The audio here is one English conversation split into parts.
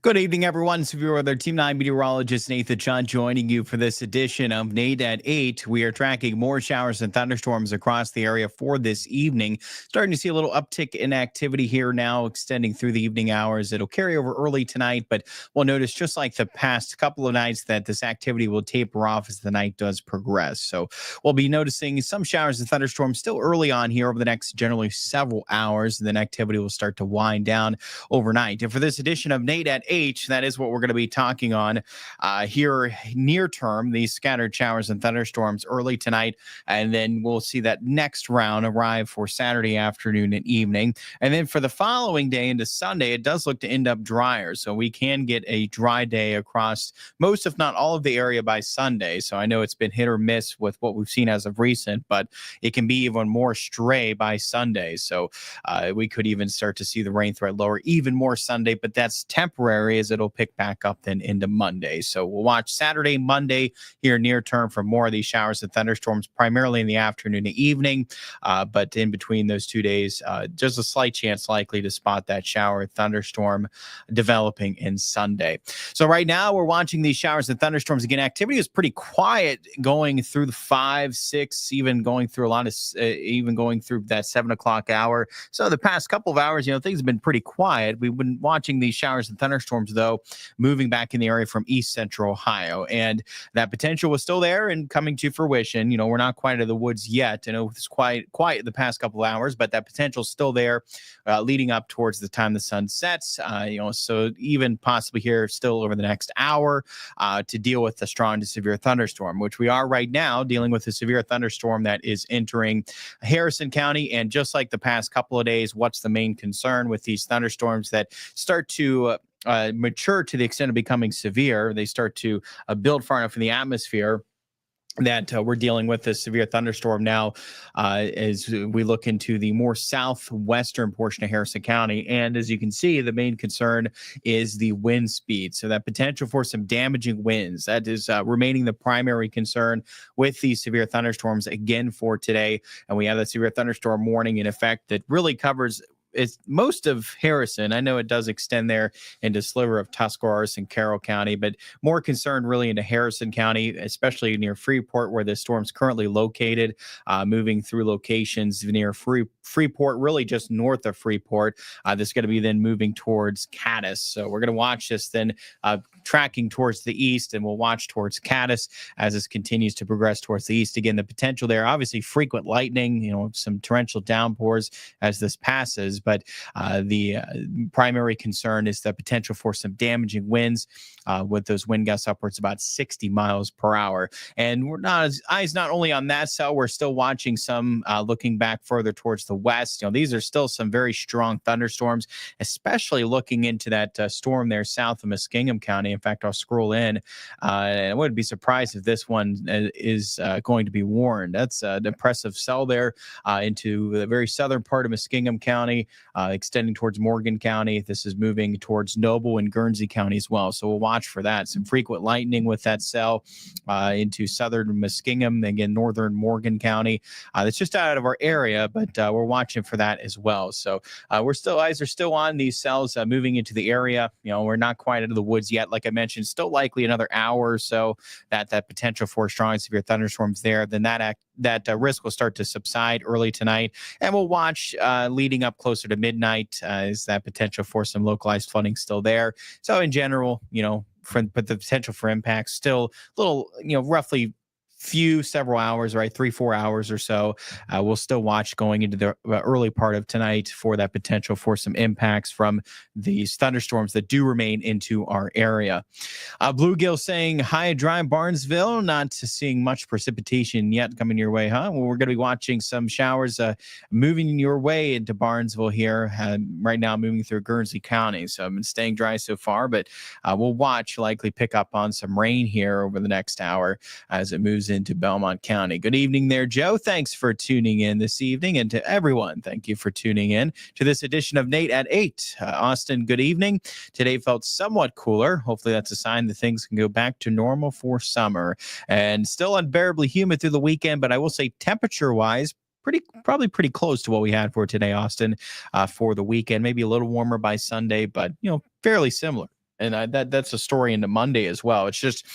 Good evening, everyone. Severe Weather Team 9 meteorologist Nathan John joining you for this edition of Nate at 8. We are tracking more showers and thunderstorms across the area for this evening. Starting to see a little uptick in activity here now, extending through the evening hours. It'll carry over early tonight, but we'll notice, just like the past couple of nights, that this activity will taper off as the night does progress. So we'll be noticing some showers and thunderstorms still early on here over the next generally several hours. And then activity will start to wind down overnight. And for this edition of Nate at 8, that is what we're going to be talking on here near term, these scattered showers and thunderstorms early tonight. And then we'll see that next round arrive for Saturday afternoon and evening. And then for the following day into Sunday, it does look to end up drier. So we can get a dry day across most, if not all, of the area by Sunday. So I know it's been hit or miss with what we've seen as of recent, but it can be even more stray by Sunday. So we could even start to see the rain threat lower even more Sunday, but that's temporary, as it'll pick back up then into Monday. So we'll watch Saturday, Monday here near term for more of these showers and thunderstorms, primarily in the afternoon and evening. But in between those 2 days, just a slight chance likely to spot that shower thunderstorm developing in Sunday. So right now we're watching these showers and thunderstorms again. Activity is pretty quiet going through the 5, 6, even going through a lot of, even going through that 7 o'clock hour. So the past couple of hours, things have been pretty quiet. We've been watching these showers and thunderstorms, though, moving back in the area from east central Ohio. And that potential was still there and coming to fruition. We're not quite out of the woods yet. I know it's quite quiet the past couple of hours, but that potential is still there leading up towards the time the sun sets. So even possibly here still over the next hour to deal with the strong to severe thunderstorm, which we are right now dealing with a severe thunderstorm that is entering Harrison County. And just like the past couple of days, what's the main concern with these thunderstorms that start to mature to the extent of becoming severe? They start to build far enough in the atmosphere that we're dealing with a severe thunderstorm now as we look into the more southwestern portion of Harrison County. And as you can see, the main concern is the wind speed. So that potential for some damaging winds, that is remaining the primary concern with these severe thunderstorms again for today. And we have the severe thunderstorm warning in effect that really covers it's most of Harrison. I know it does extend there into sliver of Tuscarawas and Carroll County, but more concerned really into Harrison County, especially near Freeport, where the storm's currently located, moving through locations near Freeport, really just north of Freeport. This is going to be then moving towards Cadiz. So we're going to watch this then tracking towards the east, and we'll watch towards Cadiz as this continues to progress towards the east. Again, the potential there, obviously frequent lightning, some torrential downpours as this passes. But the primary concern is the potential for some damaging winds with those wind gusts upwards about 60 miles per hour. And we're eyes not only on that cell, we're still watching some looking back further towards the west. These are still some very strong thunderstorms, especially looking into that storm there south of Muskingum County. In fact, I'll scroll in. And I wouldn't be surprised if this one is going to be warned. That's an impressive cell there into the very southern part of Muskingum County. Extending towards Morgan County. This is moving towards Noble and Guernsey County as well. So we'll watch for that. Some frequent lightning with that cell into southern Muskingum, again, northern Morgan County. That's just out of our area, but we're watching for that as well. So eyes are still on these cells moving into the area. We're not quite out of the woods yet. Like I mentioned, still likely another hour or so that potential for strong and severe thunderstorms there. Then that risk will start to subside early tonight. And we'll watch leading up closer to midnight is that potential for some localized flooding still there. So in general, but the potential for impacts still a little, roughly several hours, right? 3-4 hours or so. We'll still watch going into the early part of tonight for that potential for some impacts from these thunderstorms that do remain into our area. Bluegill saying, hi, dry Barnesville. Not seeing much precipitation yet coming your way, huh? Well, we're going to be watching some showers moving your way into Barnesville here. Right now, moving through Guernsey County. So I've been staying dry so far, but we'll watch, likely pick up on some rain here over the next hour as it moves into Belmont County. Good evening there, Joe. Thanks for tuning in this evening. And to everyone, thank you for tuning in to this edition of Nate at 8. Austin, good evening. Today felt somewhat cooler. Hopefully that's a sign that things can go back to normal for summer. And still unbearably humid through the weekend, but I will say temperature-wise, probably pretty close to what we had for today, Austin, for the weekend. Maybe a little warmer by Sunday, but, fairly similar. And that's a story into Monday as well. It's just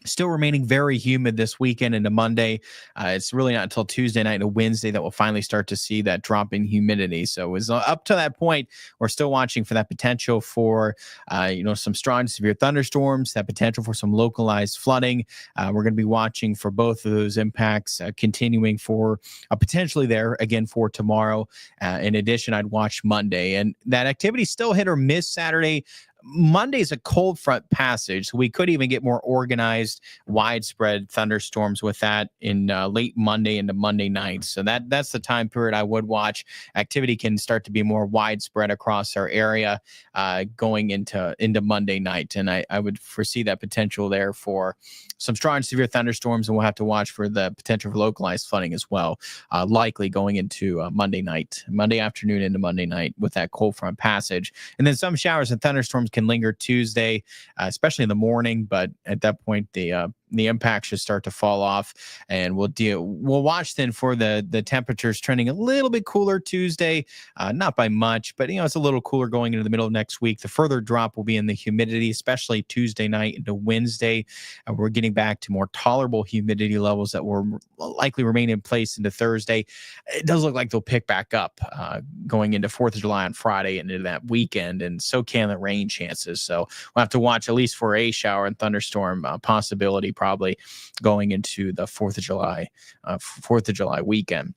still remaining very humid this weekend into Monday. It's really not until Tuesday night and Wednesday that we'll finally start to see that drop in humidity. So it was up to that point, we're still watching for that potential for, some strong severe thunderstorms, that potential for some localized flooding. We're going to be watching for both of those impacts continuing for potentially there again for tomorrow. In addition, I'd watch Monday, and that activity still hit or miss Saturday. Monday's a cold front passage, so we could even get more organized, widespread thunderstorms with that in late Monday into Monday night. So that's the time period I would watch. Activity can start to be more widespread across our area going into Monday night, and I would foresee that potential there for some strong severe thunderstorms, and we'll have to watch for the potential for localized flooding as well, likely going into Monday afternoon into Monday night with that cold front passage. And then some showers and thunderstorms can linger Tuesday, especially in the morning. But at that point, the impact should start to fall off, and we'll watch then for the temperatures trending a little bit cooler Tuesday, not by much, but it's a little cooler going into the middle of next week. The further drop will be in the humidity, especially Tuesday night into Wednesday. We're getting back to more tolerable humidity levels that will likely remain in place into Thursday. It does look like they'll pick back up going into 4th of July on Friday and into that weekend, and so can the rain chances. So we'll have to watch at least for a shower and thunderstorm possibility probably going into the 4th of July weekend.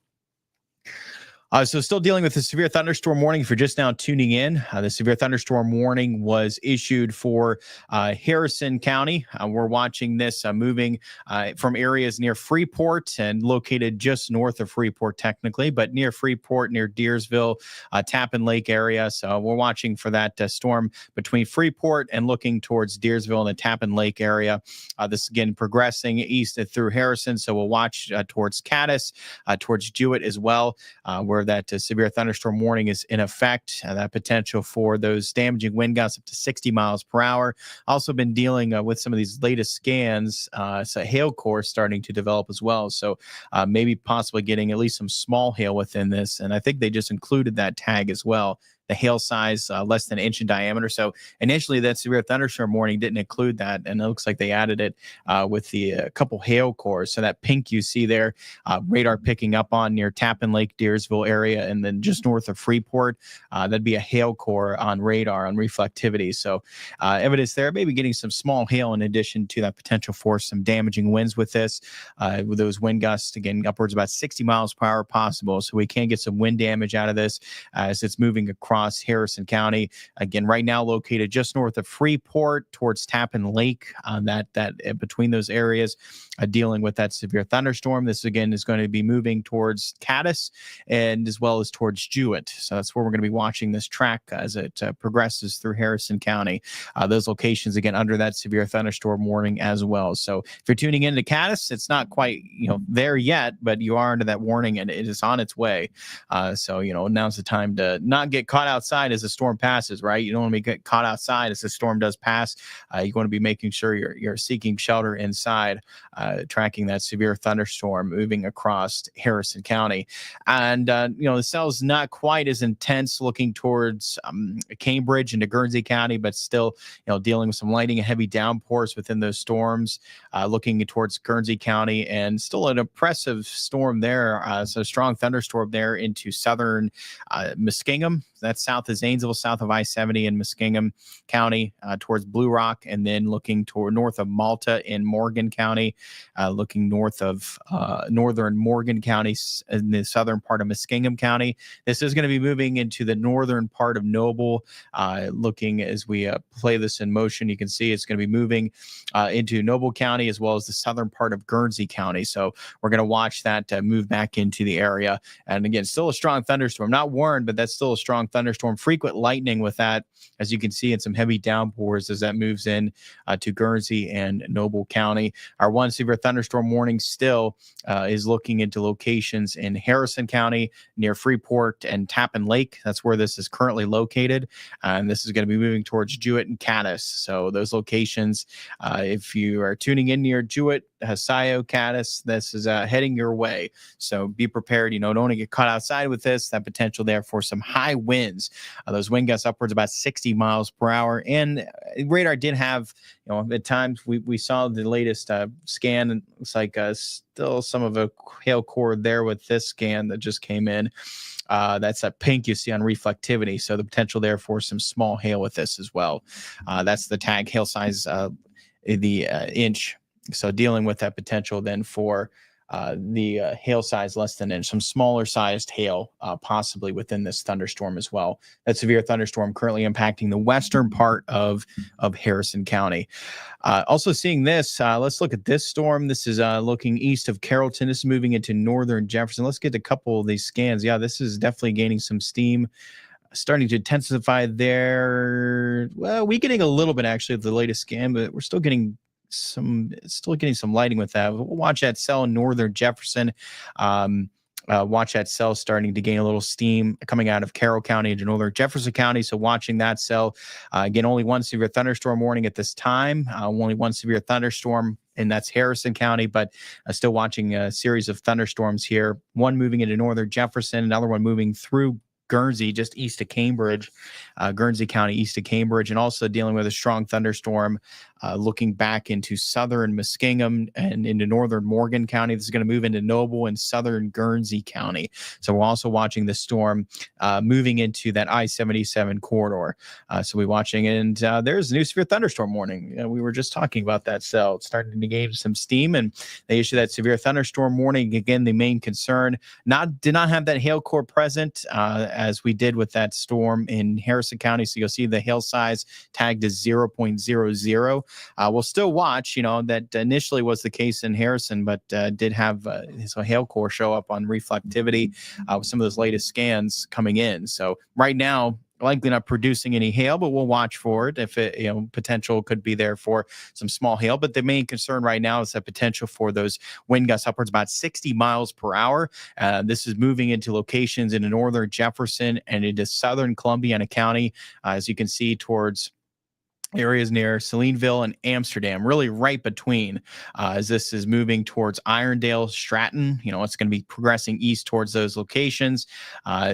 So still dealing with the severe thunderstorm warning. If you're just now tuning in, the severe thunderstorm warning was issued for Harrison County. We're watching this moving from areas near Freeport and located just north of Freeport technically, but near Freeport, near Deersville, Tappan Lake area. So we're watching for that storm between Freeport and looking towards Deersville and the Tappan Lake area. This again progressing east through Harrison. So we'll watch towards Caddis, towards Jewett as well, where that severe thunderstorm warning is in effect. That potential for those damaging wind gusts up to 60 miles per hour. Also been dealing with some of these latest scans, so hail core starting to develop as well. So maybe possibly getting at least some small hail within this. And I think they just included that tag as well. The hail size less than an inch in diameter. So initially that severe thunderstorm warning didn't include that, and it looks like they added it with the couple hail cores. So that pink you see there, radar picking up on near Tappan Lake, Deersville area, and then just north of Freeport, that'd be a hail core on radar on reflectivity. So evidence there, maybe getting some small hail in addition to that potential for some damaging winds with this, with those wind gusts, again, upwards about 60 miles per hour possible. So we can get some wind damage out of this as it's moving across Harrison County. Again, right now located just north of Freeport towards Tappan Lake, that between those areas, dealing with that severe thunderstorm. This again is going to be moving towards Caddis and as well as towards Jewett. So that's where we're going to be watching this track as it progresses through Harrison County. Those locations again under that severe thunderstorm warning as well. So if you're tuning into Caddis, it's not quite there yet, but you are under that warning and it is on its way. So now's the time to not get caught outside as the storm passes, right? You don't want to be caught outside as the storm does pass. You want to be making sure you're seeking shelter inside, tracking that severe thunderstorm moving across Harrison County. And, the cell's not quite as intense looking towards Cambridge into Guernsey County, but still, dealing with some lightning and heavy downpours within those storms, looking towards Guernsey County, and still an oppressive storm there. So strong thunderstorm there into southern Muskingum. That's south of Zanesville, south of I-70 in Muskingum County, towards Blue Rock, and then looking toward north of Malta in Morgan County, looking north of northern Morgan County in the southern part of Muskingum County. This is going to be moving into the northern part of Noble. Looking as we play this in motion, you can see it's going to be moving into Noble County as well as the southern part of Guernsey County. So we're going to watch that move back into the area. And again, still a strong thunderstorm, not warned, but that's still a strong thunderstorm. Frequent lightning with that, as you can see, and some heavy downpours as that moves in to Guernsey and Noble County. Our one severe thunderstorm warning still is looking into locations in Harrison County near Freeport and Tappan Lake. That's where this is currently located. And this is going to be moving towards Jewett and Caddis. So those locations, if you are tuning in near Jewett, Hasayo, Caddis, this is heading your way. So be prepared. Don't want to get caught outside with this. That potential there for some high winds. Those wind gusts upwards about 60 miles per hour. And radar did have, at times we saw the latest scan, and it's like still some of a hail core there with this scan that just came in. That's that pink you see on reflectivity. So the potential there for some small hail with this as well. That's the tag hail size, the inch. So dealing with that potential then for the hail size less than an inch, some smaller sized hail possibly within this thunderstorm as well. That severe thunderstorm currently impacting the western part of Harrison County. Also seeing this, let's look at this storm. This is looking east of Carrollton. This is moving into northern Jefferson. Let's get a couple of these scans. Yeah, this is definitely gaining some steam, starting to intensify there. Well, weakening a little bit actually with the latest scan, but we're still getting some lighting with that. We'll watch that cell in northern Jefferson. Watch that cell starting to gain a little steam coming out of Carroll County into northern Jefferson County. So watching that cell. Again, only one severe thunderstorm warning at this time. Only one severe thunderstorm, and that's Harrison County, but still watching a series of thunderstorms here. One moving into northern Jefferson, another one moving through Guernsey, just east of Cambridge, Guernsey County, east of Cambridge, and also dealing with a strong thunderstorm looking back into southern Muskingum and into northern Morgan County. This is going to move into Noble and southern Guernsey County. So we're also watching the storm moving into that I-77 corridor. So we're watching, and there's a new severe thunderstorm warning. We were just talking about that cell. It's starting to gain some steam, and they issued that severe thunderstorm warning. Again, the main concern did not have that hail core present as we did with that storm in Harrison County. So you'll see the hail size tagged as 0.00. We'll still watch, that initially was the case in Harrison, but did have his hail core show up on reflectivity with some of those latest scans coming in. So right now, likely not producing any hail, but we'll watch for it if it, potential could be there for some small hail. But the main concern right now is that potential for those wind gusts upwards about 60 miles per hour. This is moving into locations in northern Jefferson and into southern Columbiana County, as you can see towards areas near Salineville and Amsterdam, really right between, as this is moving towards Irondale, Stratton. It's going to be progressing east towards those locations.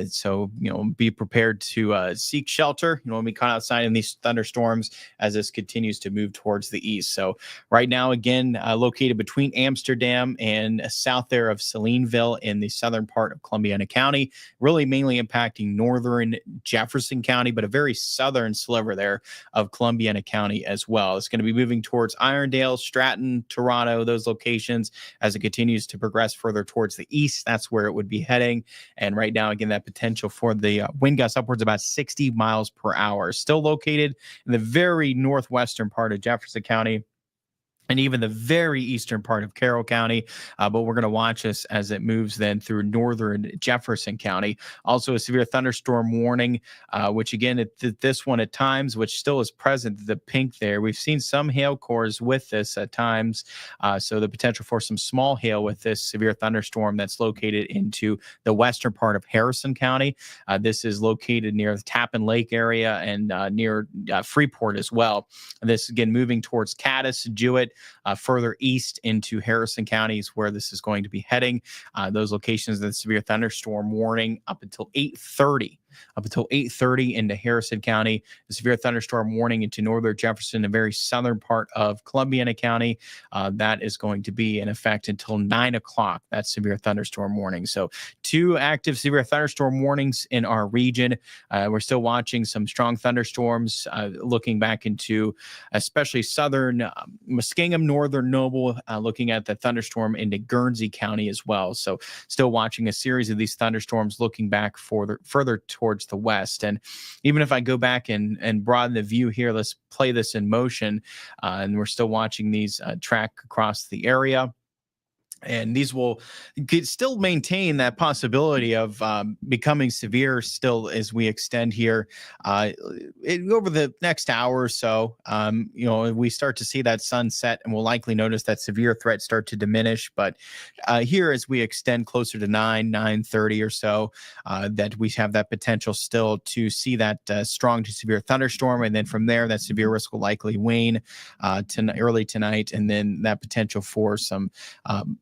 So, be prepared to seek shelter, when we come outside in these thunderstorms as this continues to move towards the east. So right now, again, located between Amsterdam and south there of Salineville in the southern part of Columbiana County, really mainly impacting northern Jefferson County, but a very southern sliver there of Columbiana County as well. It's going to be moving towards Irondale, Stratton, Toronto, those locations as it continues to progress further towards the east. That's where it would be heading. And right now, again, that potential for the wind gusts upwards about 60 miles per hour, still located in the very northwestern part of Jefferson County and even the very eastern part of Carroll County. But we're going to watch this as it moves then through northern Jefferson County. Also a severe thunderstorm warning, which again, this one at times, which still is present, the pink there. We've seen some hail cores with this at times. So the potential for some small hail with this severe thunderstorm that's located into the western part of Harrison County. This is located near the Tappan Lake area and near Freeport as well. This again, moving towards Caddis, Jewett, further east into Harrison County is where this is going to be heading. Those locations of the severe thunderstorm warning up until 8:30. Up until 8:30 into Harrison County, the severe thunderstorm warning into northern Jefferson, the very southern part of Columbiana County. That is going to be in effect until 9 o'clock, that severe thunderstorm warning. So 2 active severe thunderstorm warnings in our region. We're still watching some strong thunderstorms, looking back into especially southern Muskingum, northern Noble, looking at the thunderstorm into Guernsey County as well. So still watching a series of these thunderstorms looking back further towards the west. And even if I go back and broaden the view here, let's play this in motion. And we're still watching these track across the area. And these will could still maintain that possibility of becoming severe still as we extend here uh, over the next hour or so. We start to see that sunset, and we'll likely notice that severe threats start to diminish. But here, as we extend closer to 9:30 or so, that we have that potential still to see that strong to severe thunderstorm, and then from there, that severe risk will likely wane early tonight, and then that potential for some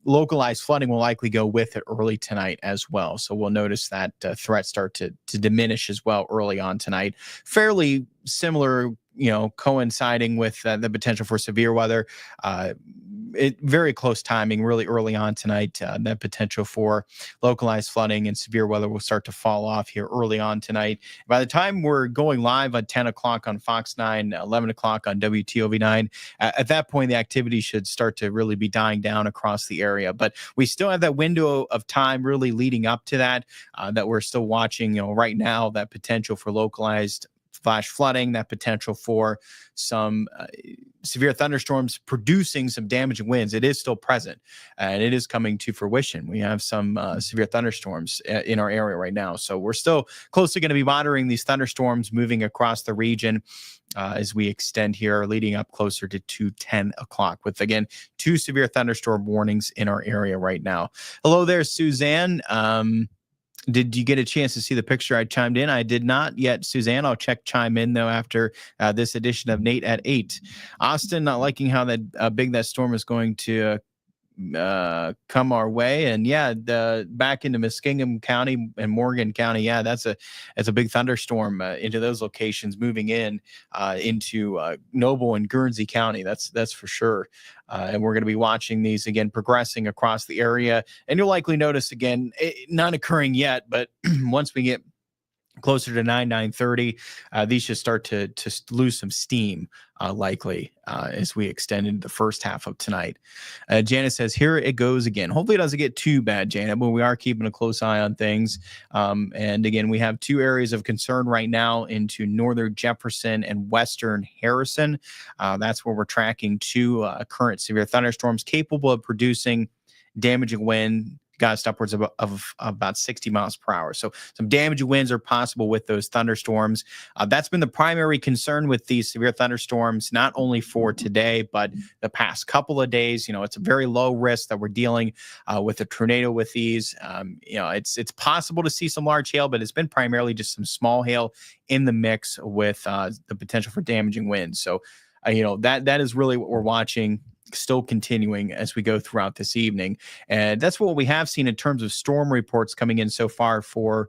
localized flooding will likely go with it early tonight as well. So we'll notice that threat start to diminish as well early on tonight. Fairly similar, coinciding with the potential for severe weather. Very close timing, really early on tonight. That potential for localized flooding and severe weather will start to fall off here early on tonight. By the time we're going live at 10 o'clock on Fox 9, 11 o'clock on WTOV 9, at that point, the activity should start to really be dying down across the area. But we still have that window of time really leading up to that, that we're still watching, right now, that potential for localized flash flooding, that potential for some severe thunderstorms producing some damaging winds. It is still present, and it is coming to fruition. We have some severe thunderstorms in our area right now. So we're still closely going to be monitoring these thunderstorms moving across the region as we extend here, leading up closer to 10 o'clock with, again, 2 severe thunderstorm warnings in our area right now. Hello there, Suzanne. Did you get a chance to see the picture I chimed in? I did not yet, Suzanne. I'll check chime in, though, after this edition of Nate at 8. Austin, not liking how that big that storm is going to come our way. And yeah, back into Muskingum County and Morgan County. Yeah, that's a big thunderstorm into those locations, moving in into Noble and Guernsey County. That's for sure. And we're going to be watching these again progressing across the area. And you'll likely notice again, not occurring yet, but once we get closer to 9:30, these should start to lose some steam, likely, as we extend into the first half of tonight. Janet says, here it goes again. Hopefully it doesn't get too bad, Janet, but we are keeping a close eye on things. And again, we have 2 areas of concern right now into northern Jefferson and western Harrison. That's where we're tracking 2 current severe thunderstorms capable of producing damaging wind gusts upwards of about 60 miles per hour. So some damaging winds are possible with those thunderstorms. That's been the primary concern with these severe thunderstorms, not only for today, but the past couple of days. It's a very low risk that we're dealing with a tornado with these. It's possible to see some large hail, but it's been primarily just some small hail in the mix with the potential for damaging winds. So, that is really what we're watching, still continuing as we go throughout this evening. And that's what we have seen in terms of storm reports coming in so far for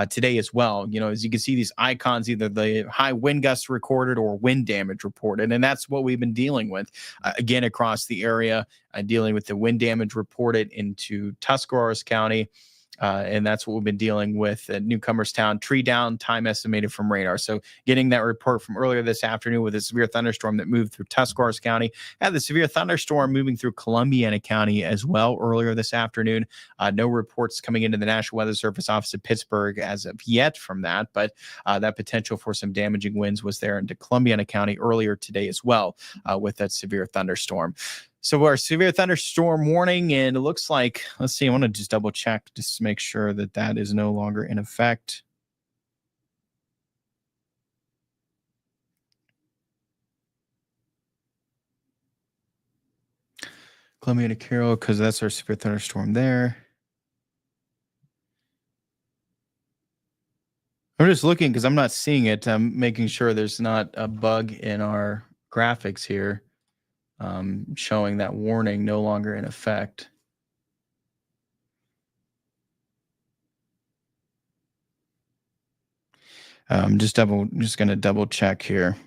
today as well. As you can see, these icons, either the high wind gusts recorded or wind damage reported. And that's what we've been dealing with, again, across the area, dealing with the wind damage reported into Tuscarawas County. And that's what we've been dealing with at Newcomerstown. Tree down, time estimated from radar. So getting that report from earlier this afternoon with a severe thunderstorm that moved through Tuscarawas County. Had the severe thunderstorm moving through Columbiana County as well earlier this afternoon. No reports coming into the National Weather Service office at Pittsburgh as of yet from that, but that potential for some damaging winds was there into Columbiana County earlier today as well with that severe thunderstorm. So our severe thunderstorm warning, and it looks like, let's see, I want to just double check just to make sure that that is no longer in effect. Columbia Carroll, because that's our severe thunderstorm there. I'm just looking because I'm not seeing it. I'm making sure there's not a bug in our graphics here showing that warning no longer in effect. Just going to double check here.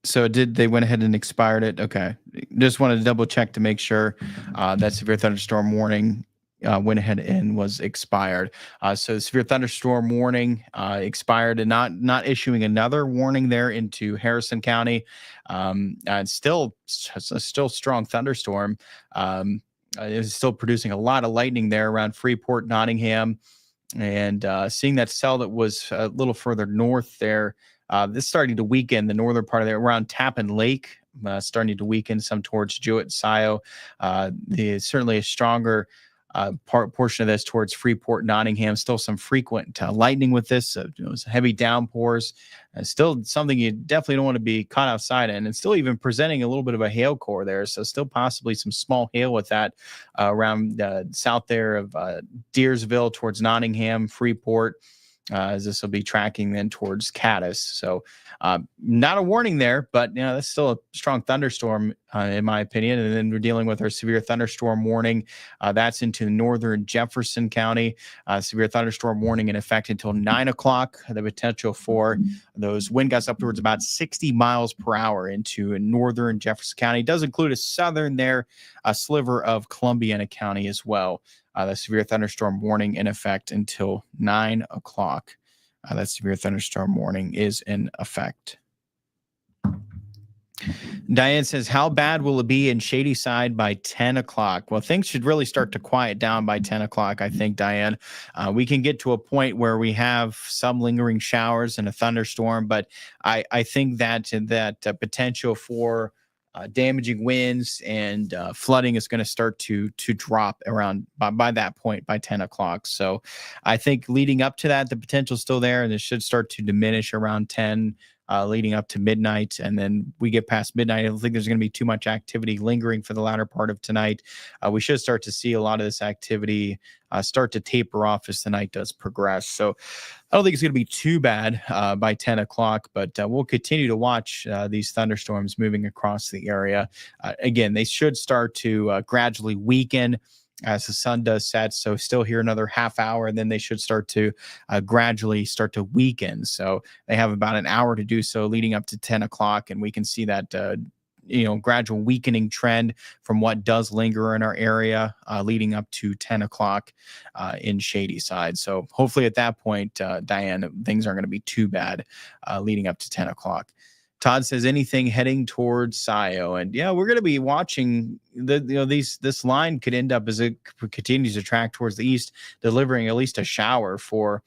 So they went ahead and expired it. Okay. Just wanted to double check to make sure that severe thunderstorm warning went ahead and was expired. So the severe thunderstorm warning expired, and not issuing another warning there into Harrison County. It's still strong thunderstorm. It's still producing a lot of lightning there around Freeport, Nottingham, and seeing that cell that was a little further north there. This is starting to weaken the northern part of there around Tappan Lake, starting to weaken some towards Jewett, Scio. Certainly a stronger portion of this towards Freeport, Nottingham. Still some frequent lightning with this. Heavy downpours. Still something you definitely don't want to be caught outside in, and still even presenting a little bit of a hail core there. So still possibly some small hail with that around south there of Deersville towards Nottingham, Freeport. As this will be tracking then towards Caddis. So not a warning there, but that's still a strong thunderstorm in my opinion. And then we're dealing with our severe thunderstorm warning. That's into northern Jefferson County. Severe thunderstorm warning in effect until 9 o'clock. The potential for those wind gusts up towards about 60 miles per hour into northern Jefferson County. It does include a southern there, a sliver of Columbiana County as well. The severe thunderstorm warning in effect until 9 o'clock. That severe thunderstorm warning is in effect. Diane says, how bad will it be in Shadyside by 10 o'clock? Well, things should really start to quiet down by 10 o'clock, I think, Diane. We can get to a point where we have some lingering showers and a thunderstorm, but I think that potential for damaging winds and flooding is going to start to drop around by that point, by 10 o'clock. So I think leading up to that, the potential is still there, and it should start to diminish around 10, leading up to midnight. And then we get past midnight, I don't think there's going to be too much activity lingering for the latter part of tonight. We should start to see a lot of this activity start to taper off as the night does progress. So I don't think it's going to be too bad by 10 o'clock, but we'll continue to watch these thunderstorms moving across the area. Again, they should start to gradually weaken as the sun does set. So still here another half hour, and then they should start to gradually start to weaken. So they have about an hour to do so leading up to 10 o'clock, and we can see that gradual weakening trend from what does linger in our area leading up to 10 o'clock in Shadyside. So hopefully at that point, Diane, things aren't going to be too bad leading up to 10 o'clock. Todd says, anything heading towards Scio? And yeah, we're going to be watching this line could end up, as it continues to track towards the east, delivering at least a shower for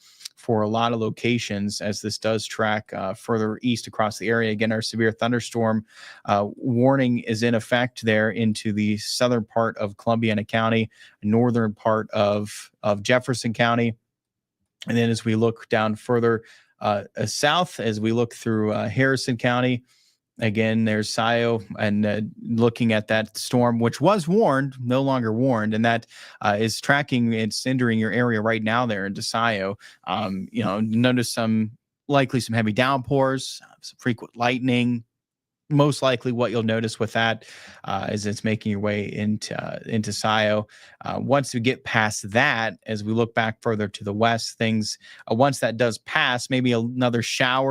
a lot of locations as this does track further east across the area. Again, our severe thunderstorm warning is in effect there into the southern part of Columbiana County, northern part of Jefferson County. And then as we look down further south, as we look through Harrison County, again, there's Scio, and looking at that storm, which was warned, no longer warned, and that is tracking, it's entering your area right now there into Scio. Notice likely some heavy downpours, some frequent lightning. Most likely what you'll notice with that is it's making your way into Scio. Once we get past that, as we look back further to the west, things, once that does pass, maybe another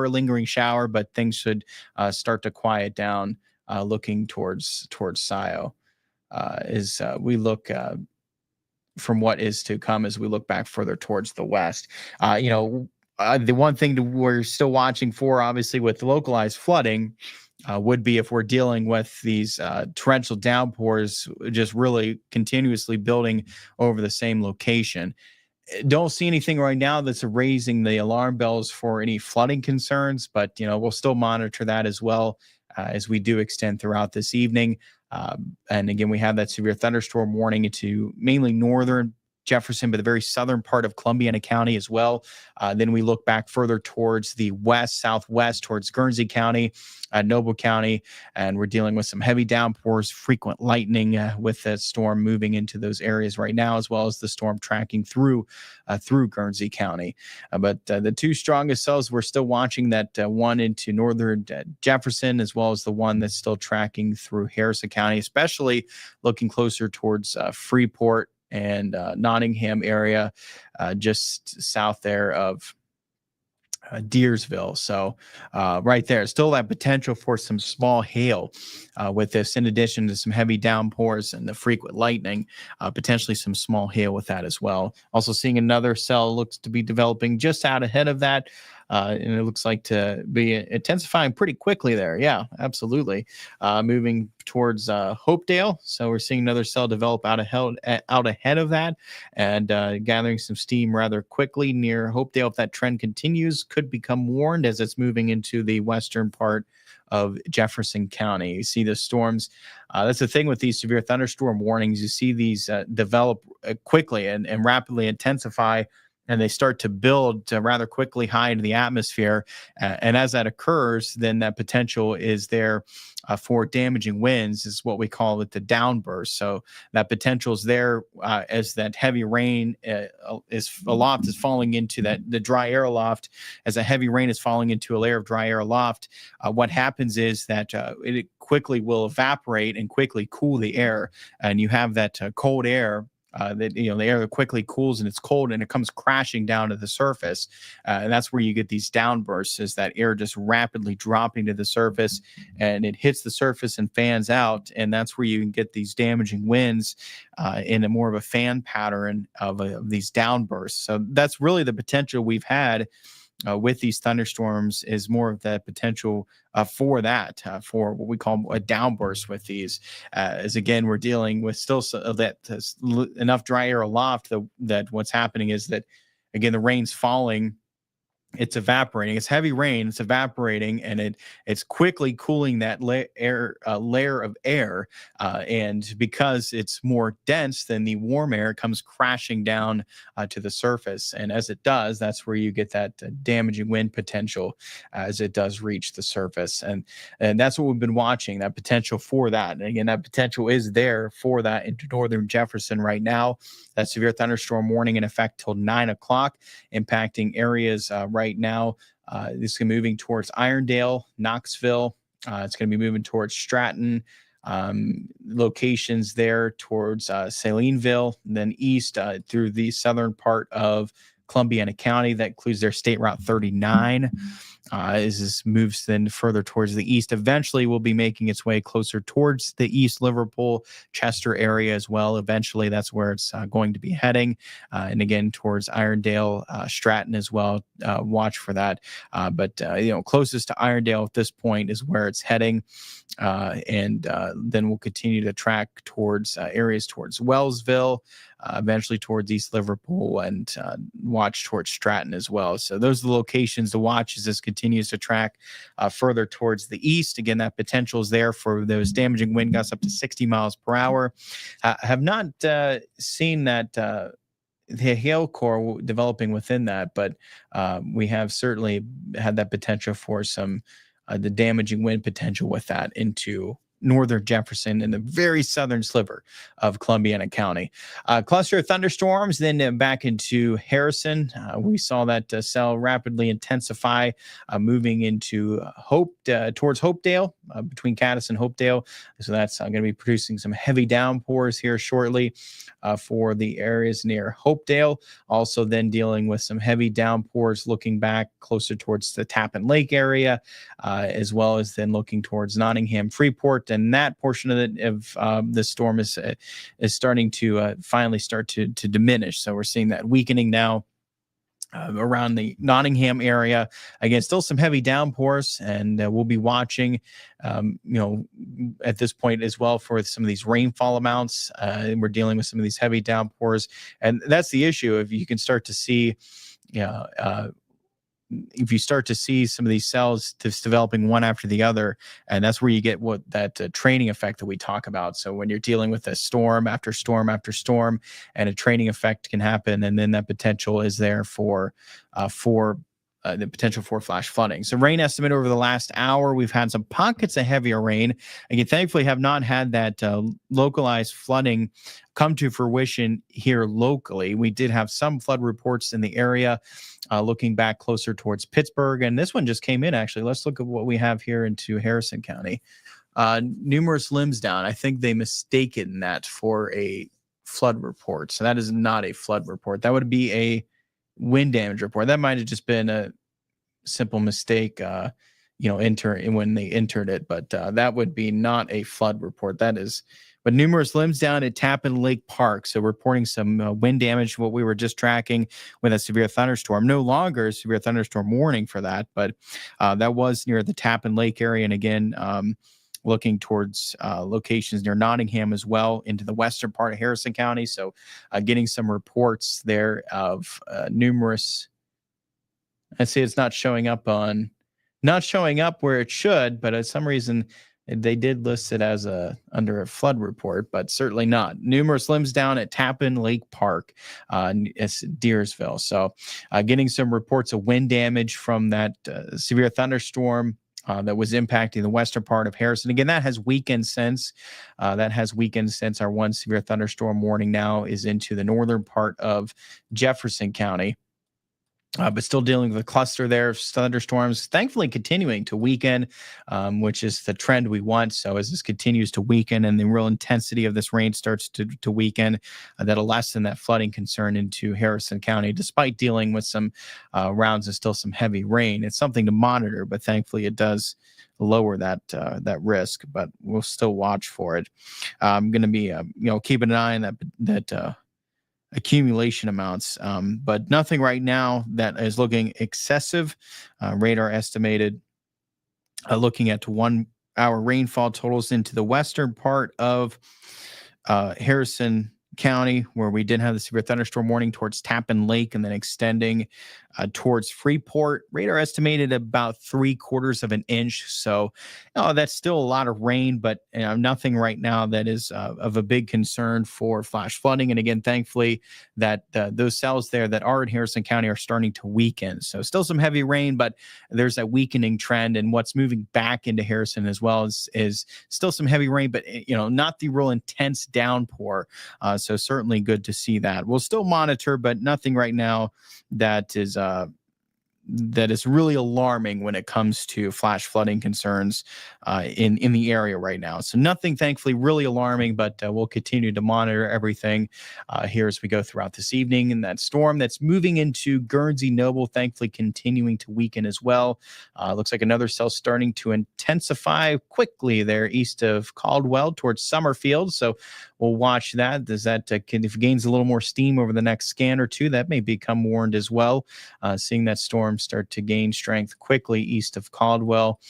lingering shower, but things should start to quiet down looking towards Scio as we look from what is to come as we look back further towards the west. The one thing we're still watching for, obviously, with localized flooding, would be if we're dealing with these torrential downpours just really continuously building over the same location. Don't see anything right now that's raising the alarm bells for any flooding concerns, but we'll still monitor that as well as we do extend throughout this evening. And again, we have that severe thunderstorm warning into mainly northern Jefferson, but the very southern part of Columbiana County as well. Then we look back further towards the west, southwest, towards Guernsey County, Noble County, and we're dealing with some heavy downpours, frequent lightning with that storm moving into those areas right now, as well as the storm tracking through Guernsey County. But the two strongest cells, we're still watching that one into northern Jefferson, as well as the one that's still tracking through Harrison County, especially looking closer towards Freeport and Nottingham area, just south there of Deersville. So right there, still that potential for some small hail with this, in addition to some heavy downpours and the frequent lightning, potentially some small hail with that as well. Also seeing another cell looks to be developing just out ahead of that. and it looks like to be intensifying pretty quickly there. Yeah, absolutely. Moving towards Hopedale, so we're seeing another cell develop out ahead of that, and gathering some steam rather quickly near Hopedale. If that trend continues, could become warned as it's moving into the western part of Jefferson County. You see the storms. That's the thing with these severe thunderstorm warnings. You see these develop quickly and rapidly intensify, and they start to build rather quickly high into the atmosphere. And as that occurs, then that potential is there for damaging winds, is what we call it the downburst. So that potential is there as that heavy rain is aloft, is falling into the dry air aloft. As a heavy rain is falling into a layer of dry air aloft, what happens is that it quickly will evaporate and quickly cool the air, and you have that cold air that the air quickly cools and it's cold and it comes crashing down to the surface, and that's where you get these downbursts, is that air just rapidly dropping to the surface, and it hits the surface and fans out, and that's where you can get these damaging winds in a more of a fan pattern of these downbursts. So that's really the potential we've had with these thunderstorms, is more of the potential for that, for what we call a downburst with these. As again, we're dealing with still enough dry air aloft that what's happening is that, again, the rain's falling, it's evaporating. It's heavy rain. It's evaporating, and it's quickly cooling that layer of air. And because it's more dense than the warm air, comes crashing down to the surface. And as it does, that's where you get that damaging wind potential as it does reach the surface. And that's what we've been watching, that potential for that. And again, that potential is there for that into northern Jefferson right now. That severe thunderstorm warning in effect till 9 o'clock, impacting areas right now. This is moving towards Irondale, Knoxville. It's going to be moving towards Stratton, locations there towards Salineville, and then east through the southern part of Columbiana County. That includes their State Route 39. As this moves then further towards the east, eventually will be making its way closer towards the East Liverpool, Chester area as well. Eventually, that's where it's going to be heading. And again, towards Irondale, Stratton as well. Watch for that. But closest to Irondale at this point is where it's heading. And then we'll continue to track towards areas towards Wellsville, eventually towards East Liverpool, and watch towards Stratton as well. So those are the locations to watch as this continues to track further towards the east. Again, that potential is there for those damaging wind gusts up to 60 miles per hour. Have not seen that the hail core developing within that, but we have certainly had that potential for some the damaging wind potential with that into northern Jefferson and the very southern sliver of Columbiana County. Cluster of thunderstorms, then back into Harrison. We saw that cell rapidly intensify, moving into towards Hopedale, between Caddis and Hopedale. So that's going to be producing some heavy downpours here shortly for the areas near Hopedale. Also then dealing with some heavy downpours looking back closer towards the Tappan Lake area, as well as then looking towards Nottingham, Freeport. And that portion of the storm is starting to finally start to diminish. So we're seeing that weakening now around the Nottingham area. Again, still some heavy downpours, and we'll be watching, at this point as well for some of these rainfall amounts. We're dealing with some of these heavy downpours, and that's the issue. If you can start to see, if you start to see some of these cells just developing one after the other, and that's where you get what that training effect that we talk about. So when you're dealing with a storm after storm after storm, and a training effect can happen, and then that potential is there for the potential for flash flooding. So rain estimate over the last hour, we've had some pockets of heavier rain. Again, thankfully have not had that localized flooding come to fruition here locally. We did have some flood reports in the area, looking back closer towards Pittsburgh. And this one just came in, actually. Let's look at what we have here into Harrison County. Numerous limbs down. I think they mistaken that for a flood report. So that is not a flood report. That would be a wind damage report. That might have just been a simple mistake enter when they entered it. But that would be not a flood report. That is, but numerous limbs down at Tappan Lake Park. So reporting some wind damage, what we were just tracking with a severe thunderstorm. No longer a severe thunderstorm warning for that, but that was near the Tappan Lake area. And again, looking towards locations near Nottingham as well into the western part of Harrison County. So getting some reports there of numerous. I see it's not showing up where it should, but for some reason they did list it as under a flood report, but certainly not. Numerous limbs down at Tappan Lake Park, it's Deersville. So getting some reports of wind damage from that severe thunderstorm that was impacting the western part of Harrison. Again, that has weakened since. Our one severe thunderstorm warning now is into the northern part of Jefferson County. But still dealing with a cluster there of thunderstorms, thankfully continuing to weaken, which is the trend we want. So as this continues to weaken and the real intensity of this rain starts to weaken, that'll lessen that flooding concern into Harrison County, despite dealing with some rounds of still some heavy rain. It's something to monitor, but thankfully it does lower that risk, but we'll still watch for it. I'm going to be, keeping an eye on that accumulation amounts, but nothing right now that is looking excessive. Radar estimated looking at 1 hour rainfall totals into the western part of Harrison County, where we did have the severe thunderstorm warning towards Tappan Lake and then extending towards Freeport. Radar estimated about 3/4 of an inch. So that's still a lot of rain, but nothing right now that is of a big concern for flash flooding. And again, thankfully that those cells there that are in Harrison County are starting to weaken. So still some heavy rain, but there's a weakening trend. And what's moving back into Harrison as well is still some heavy rain, but not the real intense downpour. So certainly good to see that. We'll still monitor, but nothing right now that is really alarming when it comes to flash flooding concerns in the area right now. So nothing, thankfully, really alarming, but we'll continue to monitor everything here as we go throughout this evening. And that storm that's moving into Guernsey Noble, thankfully, continuing to weaken as well. Looks like another cell starting to intensify quickly there east of Caldwell towards Summerfield. So we'll watch that. Does that if it gains a little more steam over the next scan or two, that may become warned as well. Seeing that storm start to gain strength quickly east of Caldwell.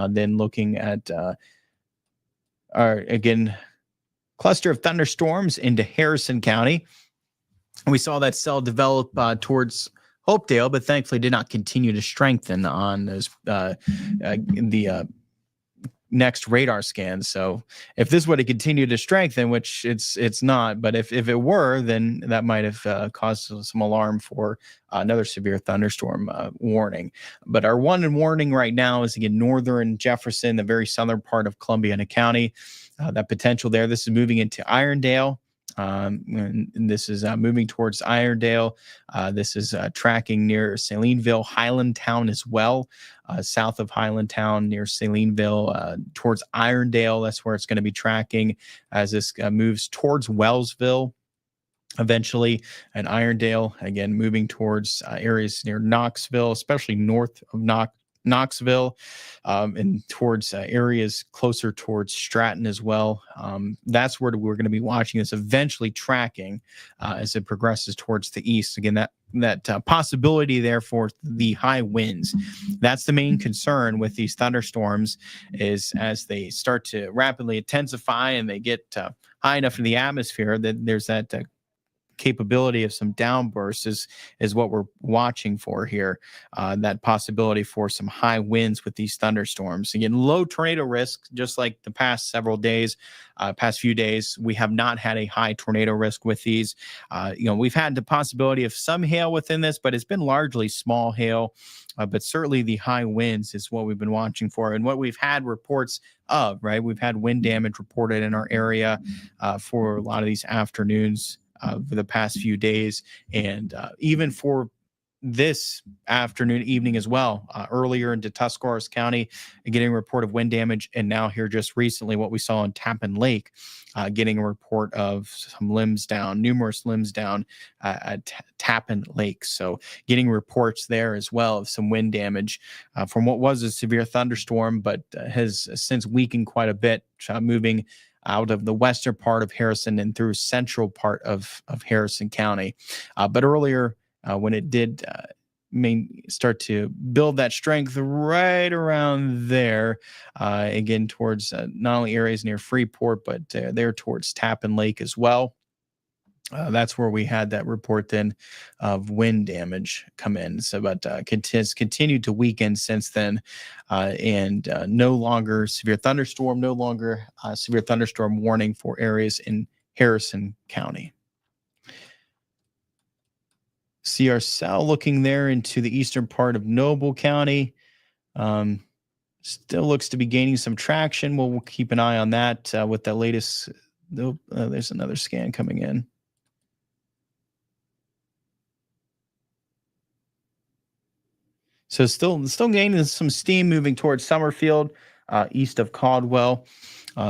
Then looking at our, again, cluster of thunderstorms into Harrison County. We saw that cell develop towards Hopedale, but thankfully did not continue to strengthen on those the next radar scan. So if this would have continued to strengthen, which it's not, but if it were, then that might have caused some alarm for another severe thunderstorm warning. But our one warning right now is again northern Jefferson, the very southern part of Columbiana County. That potential there. This is moving into Irondale. And this is moving towards Irondale. This is tracking near Salineville, Highlandtown as well, south of Highlandtown near Salineville, towards Irondale. That's where it's going to be tracking as this moves towards Wellsville eventually, and Irondale, again, moving towards areas near Knoxville, especially north of Knoxville, and towards areas closer towards Stratton as well. That's where we're going to be watching this eventually tracking as it progresses towards the east. Again, that possibility there for the high winds. That's the main concern with these thunderstorms, is as they start to rapidly intensify and they get high enough in the atmosphere that there's that capability of some downbursts is what we're watching for here. That possibility for some high winds with these thunderstorms. Again, low tornado risk, just like the past few days, we have not had a high tornado risk with these. We've had the possibility of some hail within this, but it's been largely small hail. But certainly the high winds is what we've been watching for, and what we've had reports of, right? We've had wind damage reported in our area for a lot of these afternoons for the past few days, and even for this afternoon, evening as well. Earlier into Tuscarawas County, getting a report of wind damage, and now here just recently, what we saw in Tappan Lake, getting a report of some limbs down, numerous limbs down at Tappan Lake. So getting reports there as well of some wind damage from what was a severe thunderstorm, but has since weakened quite a bit, moving out of the western part of Harrison and through central part of Harrison County. But earlier, when it did start to build that strength right around there, again, towards not only areas near Freeport, but there towards Tappan Lake as well. That's where we had that report then of wind damage come in. So, but has continued to weaken since then, and no longer severe thunderstorm, no longer severe thunderstorm warning for areas in Harrison County. See our cell looking there into the eastern part of Noble County. Still looks to be gaining some traction. We'll keep an eye on that with the latest. There's another scan coming in. So still gaining some steam, moving towards Summerfield, east of Caldwell.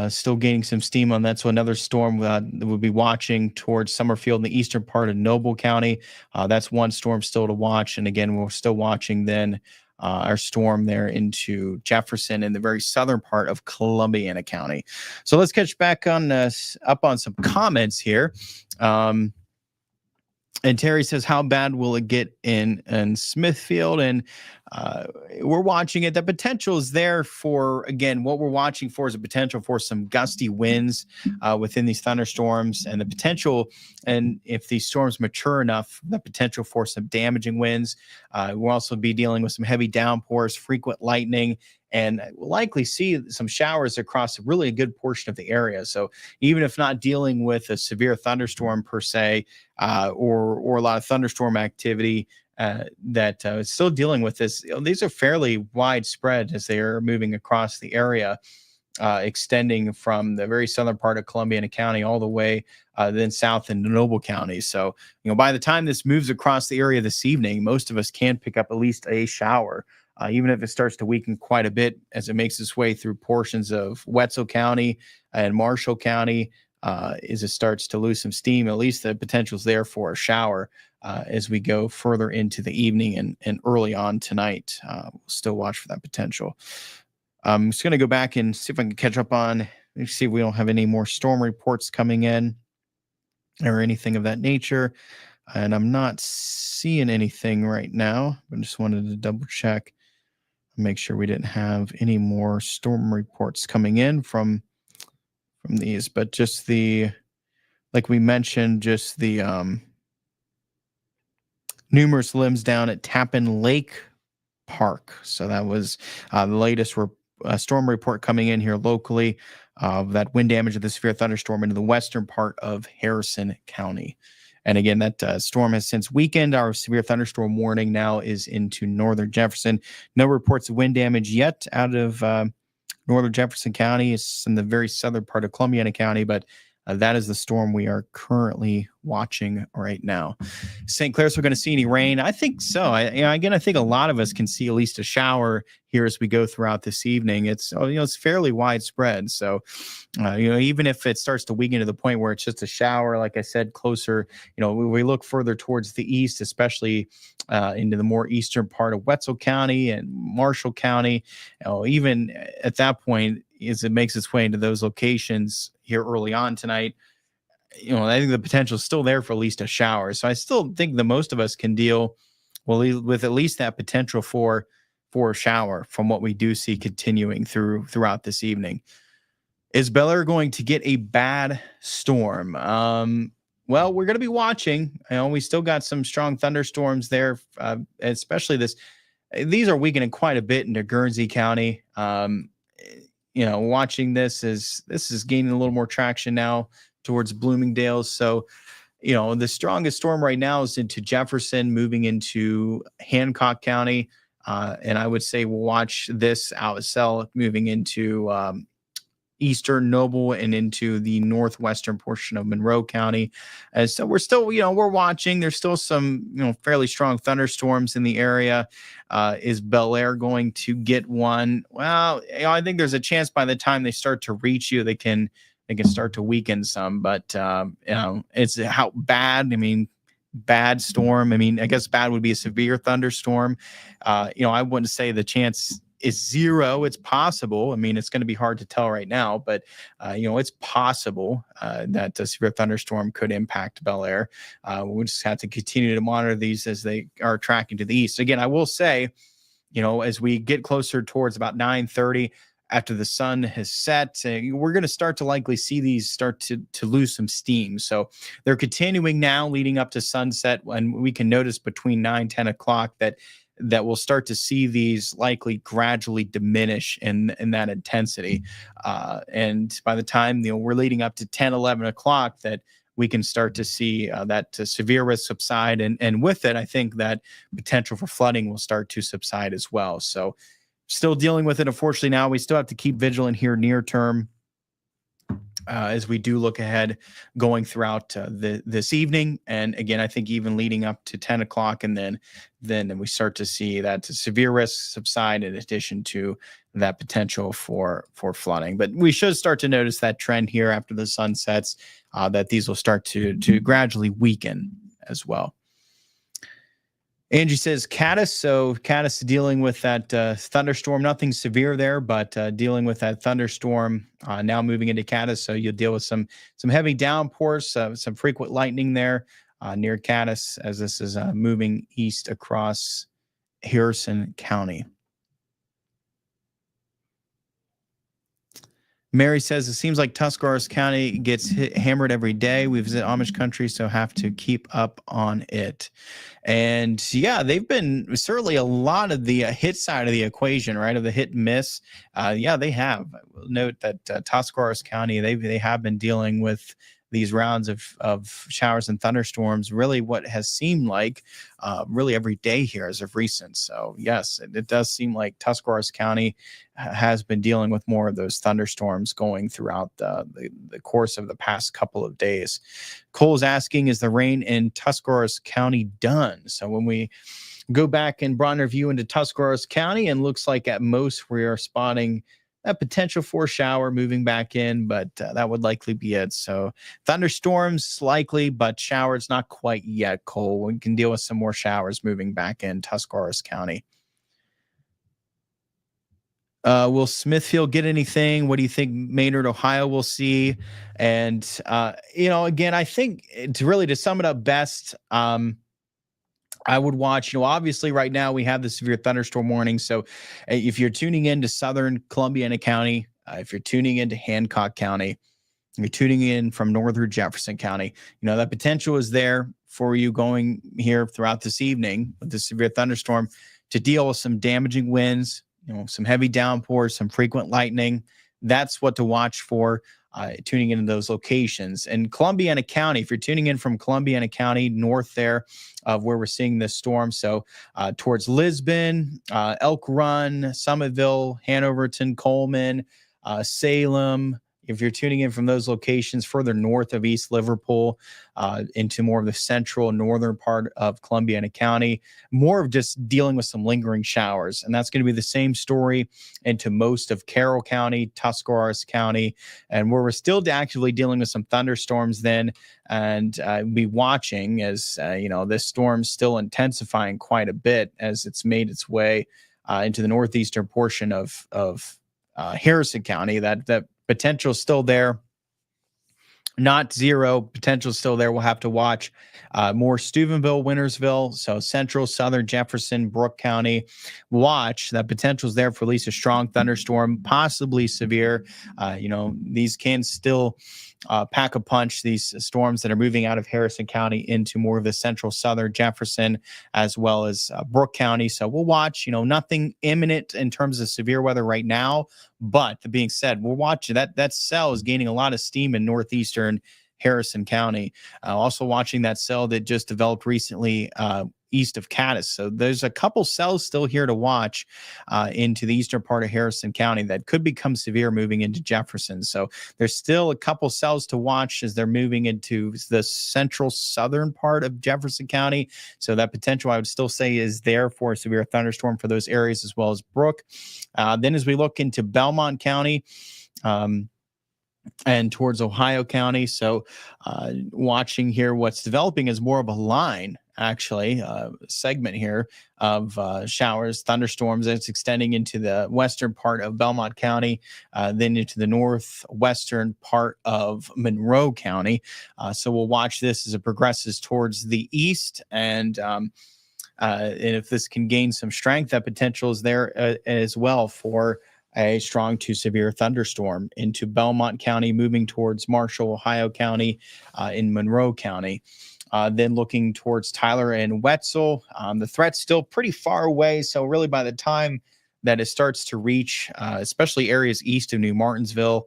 Still gaining some steam on that. So another storm that we'll be watching towards Summerfield in the eastern part of Noble County. That's one storm still to watch. And again, we're still watching then our storm there into Jefferson in the very southern part of Columbiana County. So let's catch back on up on some comments here. And Terry says, how bad will it get in Smithfield? And we're watching it. The potential is there for, again, what we're watching for is a potential for some gusty winds within these thunderstorms, and the potential, and if these storms mature enough, the potential for some damaging winds. We'll also be dealing with some heavy downpours, frequent lightning, and we'll likely see some showers across really a good portion of the area. So even if not dealing with a severe thunderstorm per se, or a lot of thunderstorm activity, that is still dealing with this. These are fairly widespread as they are moving across the area, extending from the very southern part of Columbiana County all the way then south into Noble County. So, by the time this moves across the area this evening, most of us can pick up at least a shower, even if it starts to weaken quite a bit as it makes its way through portions of Wetzel County and Marshall County. As it starts to lose some steam, at least the potential's there for a shower as we go further into the evening and early on tonight. We'll still watch for that potential. I'm just going to go back and see if I can catch up on, see if we don't have any more storm reports coming in or anything of that nature. And I'm not seeing anything right now, but I just wanted to double check, make sure we didn't have any more storm reports coming in from these, but just like we mentioned, just the numerous limbs down at Tappan Lake Park. So that was the latest storm report coming in here locally of that wind damage of the severe thunderstorm into the western part of Harrison County. And again, that storm has since weakened. Our severe thunderstorm warning now is into northern Jefferson. No reports of wind damage yet out of northern Jefferson County. It's in the very southern part of Columbiana County, but that is the storm we are currently watching right now. St. Clair's, we're going to see any rain? I think so. I think a lot of us can see at least a shower here as we go throughout this evening. It's fairly widespread. So, even if it starts to weaken to the point where it's just a shower, like I said, closer, we look further towards the east, especially into the more eastern part of Wetzel County and Marshall County. Even at that point, as it makes its way into those locations here early on tonight, I think the potential is still there for at least a shower. So I still think the most of us can deal with at least that potential for a shower from what we do see continuing throughout this evening. Is Bel Air going to get a bad storm? Well, we're going to be watching. We still got some strong thunderstorms there, especially these are weakening quite a bit into Guernsey County. Watching this is gaining a little more traction now towards Bloomingdale's. So, the strongest storm right now is into Jefferson, moving into Hancock County. And I would say we'll watch this out cell moving into eastern Noble and into the northwestern portion of Monroe County. So we're still, we're watching. There's still some, fairly strong thunderstorms in the area. Is Bel Air going to get one? Well, I think there's a chance by the time they start to reach you, they can start to weaken some. But it's how bad. I mean, bad storm. I mean, I guess bad would be a severe thunderstorm. I wouldn't say the chance is zero. It's possible. I mean, it's going to be hard to tell right now, but it's possible that a severe thunderstorm could impact Bel Air. We'll just have to continue to monitor these as they are tracking to the east. Again, I will say, as we get closer towards about 9:30, after the sun has set, we're going to start to likely see these start to lose some steam. So they're continuing now leading up to sunset, and we can notice between 9, 10 o'clock that we'll start to see these likely gradually diminish in that intensity. And by the time we're leading up to 10, 11 o'clock, that we can start to see that severe risk subside. And with it, I think that potential for flooding will start to subside as well. So still dealing with it. Unfortunately, now we still have to keep vigilant here near term as we do look ahead going throughout this evening. And again, I think even leading up to 10 o'clock, and then we start to see that severe risk subside in addition to that potential for flooding. But we should start to notice that trend here after the sun sets, that these will start to gradually weaken as well. Angie says Caddis. So Caddis dealing with that thunderstorm, nothing severe there, but dealing with that thunderstorm now moving into Caddis. So you'll deal with some heavy downpours, some frequent lightning there near Caddis as this is moving east across Harrison County. Mary says, it seems like Tuscarawas County gets hammered every day. We visit Amish country, so have to keep up on it. And yeah, they've been certainly a lot of the hit side of the equation, right? Of the hit and miss. Yeah, they have. I will note that Tuscarawas County, they have been dealing with these rounds of showers and thunderstorms, really what has seemed like really every day here as of recent. So yes, it does seem like Tuscarawas County has been dealing with more of those thunderstorms going throughout the course of the past couple of days. Cole's asking, is the rain in Tuscarawas County done? So when we go back and broaden our view into Tuscarawas County, and looks like at most we are spotting a potential for shower moving back in, but that would likely be it. So thunderstorms likely, but showers not quite yet, Cole. We can deal with some more showers moving back in Tuscarawas County. Will Smithfield get anything? What do you think Maynard, Ohio will see? And, again, I think to sum it up best, I would watch, obviously right now we have the severe thunderstorm warning. So if you're tuning in to southern Columbiana County, if you're tuning into Hancock County, if you're tuning in from northern Jefferson County, that potential is there for you going here throughout this evening with the severe thunderstorm to deal with some damaging winds, some heavy downpours, some frequent lightning. That's what to watch for. Tuning into those locations. And Columbiana County, if you're tuning in from Columbiana County, north there of where we're seeing this storm, so towards Lisbon, Elk Run, Summitville, Hanoverton, Coleman, Salem, if you're tuning in from those locations further north of East Liverpool into more of the central northern part of Columbiana County, more of just dealing with some lingering showers. And that's going to be the same story into most of Carroll County, Tuscarawas County, and where we're still actively dealing with some thunderstorms then. And be watching as, this storm's still intensifying quite a bit as it's made its way into the northeastern portion of Harrison County. That potential still there, not zero. Potential still there. We'll have to watch more Steubenville, Wintersville, so central, southern Jefferson, Brooke County. Watch that potential is there for at least a strong thunderstorm, possibly severe. These can still pack a punch, these storms that are moving out of Harrison County into more of the central southern Jefferson as well as Brooke County. So we'll watch, nothing imminent in terms of severe weather right now. But that being said, we're watching that cell is gaining a lot of steam in northeastern Harrison County. Also watching that cell that just developed recently east of Caddis. So there's a couple cells still here to watch into the eastern part of Harrison County that could become severe moving into Jefferson. So there's still a couple cells to watch as they're moving into the central southern part of Jefferson County. So that potential, I would still say, is there for a severe thunderstorm for those areas as well as Brook. Then as we look into Belmont County, and towards Ohio County. So watching here, what's developing is more of a line, actually, segment here of showers, thunderstorms. It's extending into the western part of Belmont County, then into the northwestern part of Monroe County. So we'll watch this as it progresses towards the east. And if this can gain some strength, that potential is there as well for a strong to severe thunderstorm into Belmont County, moving towards Marshall, Ohio County, in Monroe County. Then looking towards Tyler and Wetzel, the threat's still pretty far away. So really by the time that it starts to reach, especially areas east of New Martinsville,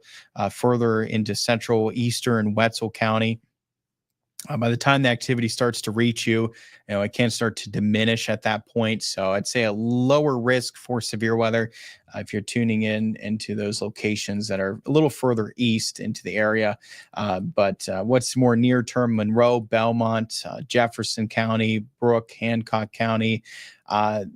further into central eastern Wetzel County, by the time the activity starts to reach you, it can start to diminish at that point. So I'd say a lower risk for severe weather if you're tuning in into those locations that are a little further east into the area. But what's more near term, Monroe, Belmont, Jefferson County, Brook, Hancock County,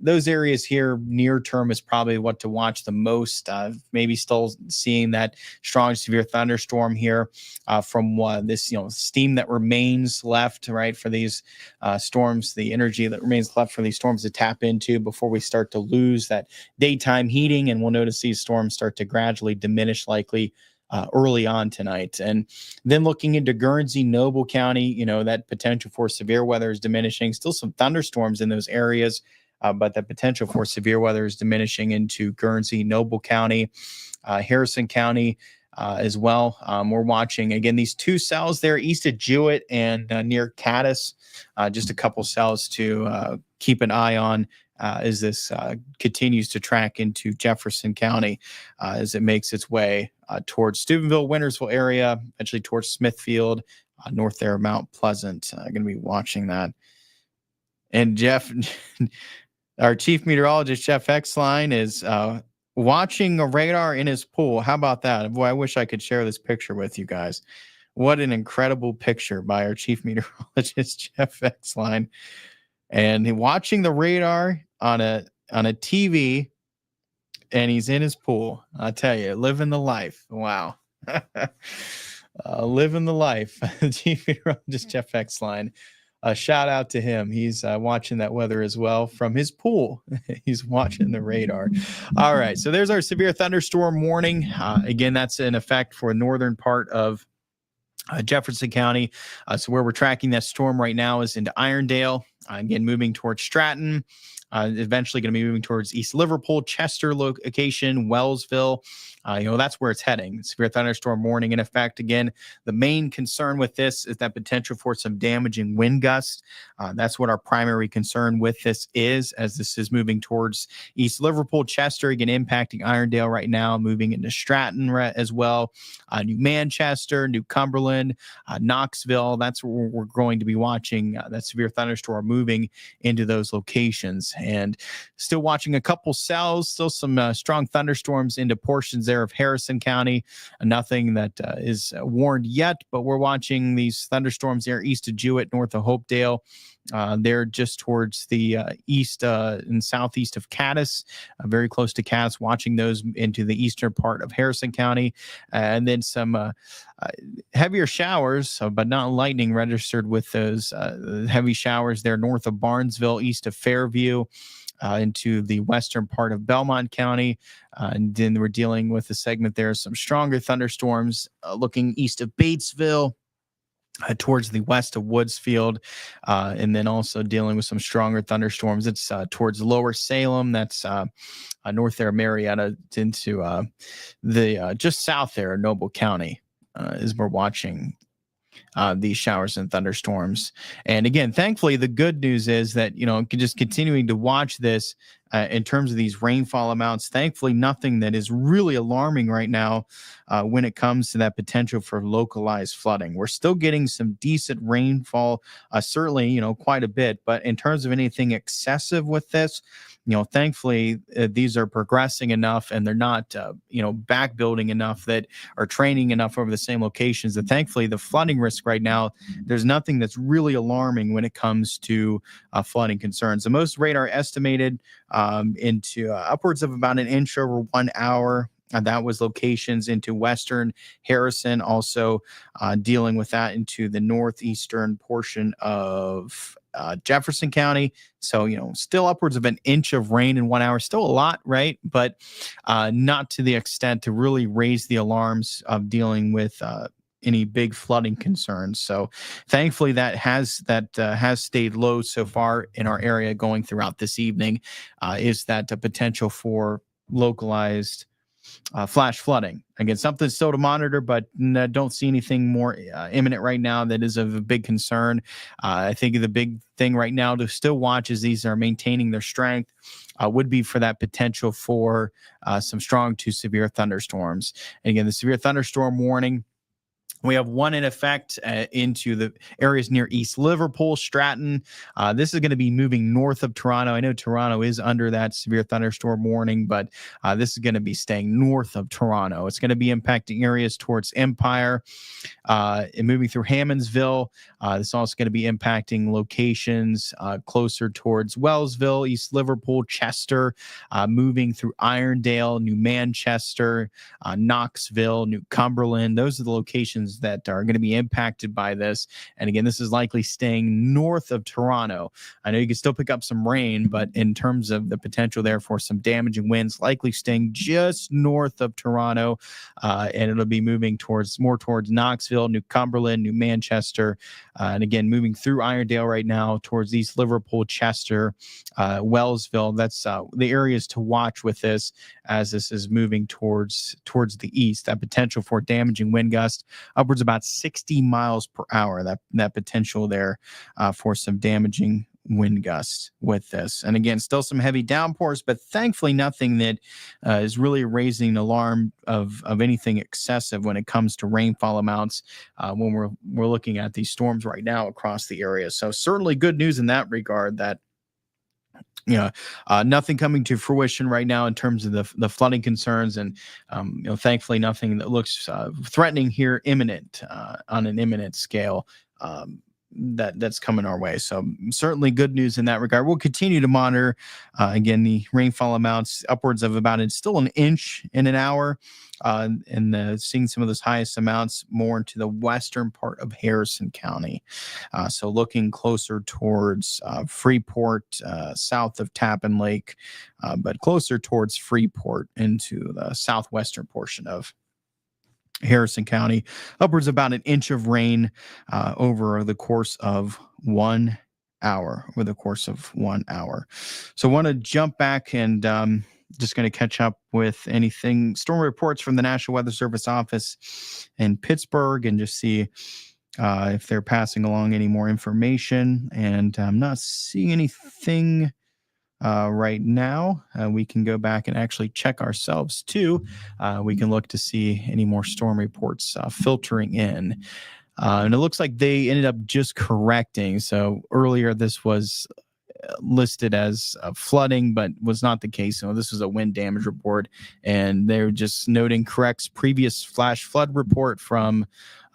those areas here near term is probably what to watch the most. Maybe still seeing that strong severe thunderstorm here from this steam that remains left, right, for these storms, the energy that remains left for these storms to tap into before we start to lose that daytime heating. And we'll notice these storms start to gradually diminish likely early on tonight. And then looking into Guernsey, Noble County, that potential for severe weather is diminishing. Still some thunderstorms in those areas, but the potential for severe weather is diminishing into Guernsey, Noble County, Harrison County as well. We're watching, again, these two cells there east of Jewett and near Caddis, just a couple cells to keep an eye on as this continues to track into Jefferson County as it makes its way towards Steubenville, Wintersville area, eventually towards Smithfield, north there, Mount Pleasant. Going to be watching that. And Jeff, our chief meteorologist, Jeff Exline, is watching a radar in his pool. How about that? Boy, I wish I could share this picture with you guys. What an incredible picture by our chief meteorologist, Jeff Exline. And watching the radar on a TV, and he's in his pool. I tell you, living the life. Wow. Living the life. Chief meteorologist Jeff Exline. Shout out to him. He's watching that weather as well from his pool. He's watching the radar. All right. So there's our severe thunderstorm warning. Again, that's in effect for northern part of Jefferson County. So where we're tracking that storm right now is into Irondale. Again, moving towards Stratton. Eventually going to be moving towards East Liverpool, Chester location, Wellsville. That's where it's heading. Severe thunderstorm warning in effect. Again, the main concern with this is that potential for some damaging wind gusts. That's what our primary concern with this is, as this is moving towards East Liverpool, Chester, again, impacting Irondale right now, moving into Stratton as well, New Manchester, New Cumberland, Knoxville. That's where we're going to be watching that severe thunderstorm moving into those locations. And still watching a couple cells, still some strong thunderstorms into portions there of Harrison County. Nothing that is warned yet, but we're watching these thunderstorms there east of Jewett, north of Hopedale. They're just towards the east and southeast of Caddis, very close to Caddis, watching those into the eastern part of Harrison County. And then some heavier showers, but not lightning registered with those heavy showers there north of Barnesville, east of Fairview, into the western part of Belmont County. And then we're dealing with a segment there, some stronger thunderstorms looking east of Batesville, towards the west of Woodsfield, and then also dealing with some stronger thunderstorms. It's towards Lower Salem. That's north there, Marietta, into the just south there, Noble County, as we're watching these showers and thunderstorms. And again, thankfully, the good news is that, just continuing to watch this in terms of these rainfall amounts. Thankfully, nothing that is really alarming right now when it comes to that potential for localized flooding. We're still getting some decent rainfall, certainly, quite a bit. But in terms of anything excessive with this, thankfully, these are progressing enough and they're not, back building enough that are training enough over the same locations that thankfully the flooding risk right now, there's nothing that's really alarming when it comes to flooding concerns. The most radar estimated into upwards of about an inch over 1 hour. That was locations into western Harrison, also dealing with that into the northeastern portion of Jefferson County. So, still upwards of an inch of rain in 1 hour. Still a lot, right? But not to the extent to really raise the alarms of dealing with any big flooding concerns. So thankfully that has stayed low so far in our area going throughout this evening. Is that a potential for localized flash flooding? Again, something still to monitor, but don't see anything more imminent right now that is of a big concern. I think the big thing right now to still watch as these are maintaining their strength would be for that potential for some strong to severe thunderstorms. And again, the severe thunderstorm warning, we have one in effect into the areas near East Liverpool, Stratton. This is going to be moving north of Toronto. I know Toronto is under that severe thunderstorm warning, but this is going to be staying north of Toronto. It's going to be impacting areas towards Empire and moving through Hammondsville. This is also going to be impacting locations closer towards Wellsville, East Liverpool, Chester, moving through Irondale, New Manchester, Knoxville, New Cumberland. Those are the locations that are going to be impacted by this. And again, this is likely staying north of Toronto. I know you can still pick up some rain, but in terms of the potential there for some damaging winds, likely staying just north of Toronto, and it'll be moving more towards Knoxville, New Cumberland, New Manchester, and again, moving through Irondale right now towards East Liverpool, Chester, Wellsville. That's the areas to watch with this as this is moving towards the east. That potential for damaging wind gust upwards about 60 miles per hour. That potential there for some damaging wind gusts with this. And again, still some heavy downpours, but thankfully nothing that is really raising an alarm of anything excessive when it comes to rainfall amounts when we're looking at these storms right now across the area. So certainly good news in that regard that nothing coming to fruition right now in terms of the flooding concerns, and thankfully nothing that looks threatening here imminent on an imminent scale that's coming our way. So certainly good news in that regard. We'll continue to monitor again the rainfall amounts upwards of about still an inch in an hour, and seeing some of those highest amounts more into the western part of Harrison County. So looking closer towards Freeport, south of Tappan Lake, but closer towards Freeport into the southwestern portion of Harrison County, upwards about an inch of rain over the course of 1 hour. So I want to jump back and just going to catch up with anything storm reports from the National Weather Service office in Pittsburgh and just see if they're passing along any more information. And I'm not seeing anything right now. We can go back and actually check ourselves too. We can look to see any more storm reports filtering in. And it looks like they ended up just correcting. So earlier this was listed as flooding, but was not the case. So this was a wind damage report, and they're just noting corrects previous flash flood report from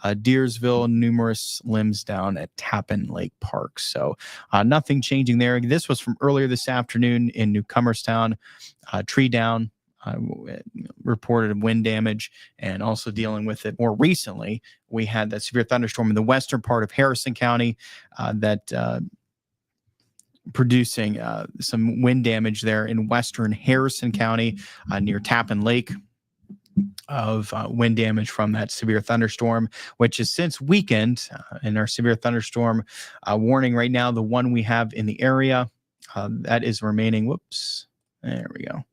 Deersville, numerous limbs down at Tappan Lake Park. So nothing changing there. This was from earlier this afternoon in New Comerstown. Tree down, reported wind damage, and also dealing with it more recently. We had that severe thunderstorm in the western part of Harrison County that producing some wind damage there in western Harrison County near Tappan Lake of wind damage from that severe thunderstorm, which has since weakened. In our severe thunderstorm warning right now, the one we have in the area that is remaining. Whoops, there we go.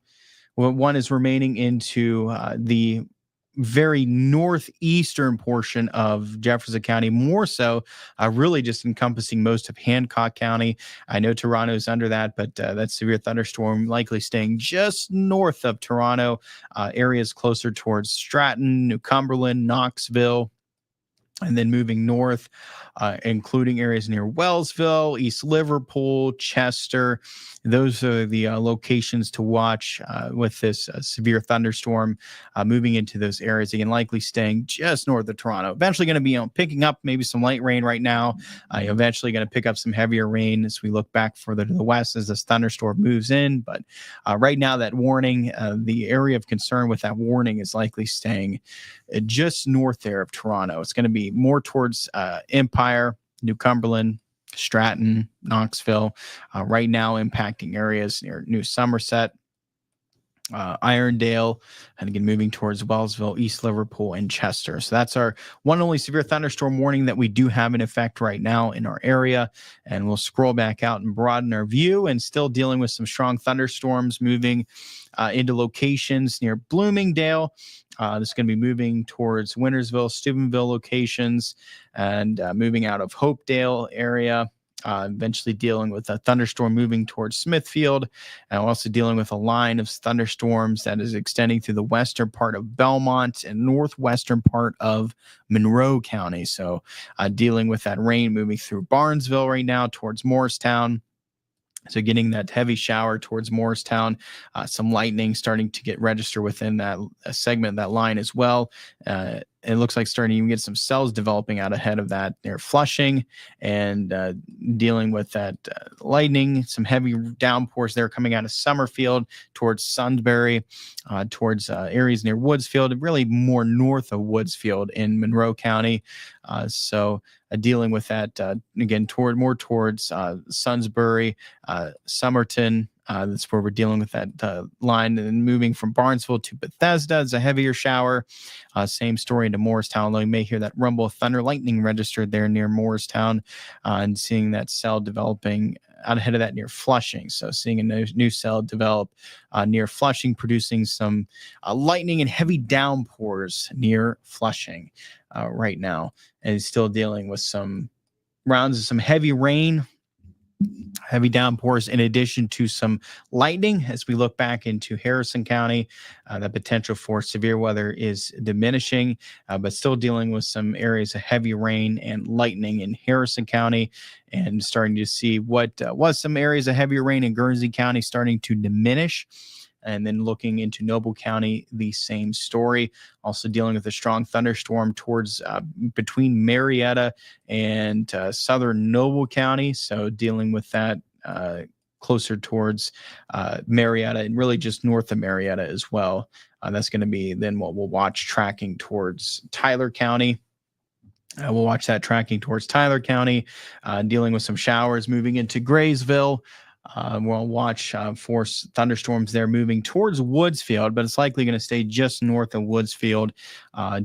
Well, one is remaining into the very northeastern portion of Jefferson County, more so, really just encompassing most of Hancock County. I know Toronto's under that, but that severe thunderstorm likely staying just north of Toronto, areas closer towards Stratton, New Cumberland, Knoxville, and then moving north, including areas near Wellsville, East Liverpool, Chester. Those are the locations to watch with this severe thunderstorm moving into those areas. Again, likely staying just north of Toronto. Eventually going to be picking up maybe some light rain right now. Eventually going to pick up some heavier rain as we look back further to the west as this thunderstorm moves in. But right now, that warning, the area of concern with that warning is likely staying just north there of Toronto. It's going to be more towards Empire, New Cumberland, Stratton, Knoxville, right now impacting areas near New Somerset, Irondale, and again moving towards Wellsville, East Liverpool, and Chester. So that's our one only severe thunderstorm warning that we do have in effect right now in our area. And we'll scroll back out and broaden our view, and still dealing with some strong thunderstorms moving into locations near Bloomingdale. This is going to be moving towards Wintersville, Steubenville locations, and moving out of Hopedale area. Eventually dealing with a thunderstorm moving towards Smithfield, and also dealing with a line of thunderstorms that is extending through the western part of Belmont and northwestern part of Monroe County. So dealing with that rain moving through Barnesville right now towards Morristown. So getting that heavy shower towards Morristown, some lightning starting to get registered within that segment of that line as well. It looks like starting to even get some cells developing out ahead of that near Flushing, and dealing with that lightning, some heavy downpours there coming out of Summerfield towards Sunbury, towards areas near Woodsfield, and really more north of Woodsfield in Monroe County. So dealing with that again more towards Sunsbury, Somerton. That's where we're dealing with that line, and then moving from Barnesville to Bethesda is a heavier shower. Same story into Morristown, though you may hear that rumble of thunder lightning registered there near Morristown, and seeing that cell developing out ahead of that near Flushing. So seeing a new cell develop near Flushing, producing some lightning and heavy downpours near Flushing right now, and still dealing with some rounds of some heavy rain, heavy downpours, in addition to some lightning. As we look back into Harrison County, the potential for severe weather is diminishing, but still dealing with some areas of heavy rain and lightning in Harrison County, and starting to see what was some areas of heavier rain in Guernsey County starting to diminish. And then looking into Noble County, the same story. Also dealing with a strong thunderstorm towards between Marietta and southern Noble County. So dealing with that closer towards Marietta, and really just north of Marietta as well. That's going to be then what we'll watch tracking towards Tyler County. We'll watch that tracking towards Tyler County, dealing with some showers moving into Graysville. We'll watch for thunderstorms there moving towards Woodsfield, but it's likely going to stay just north of Woodsfield,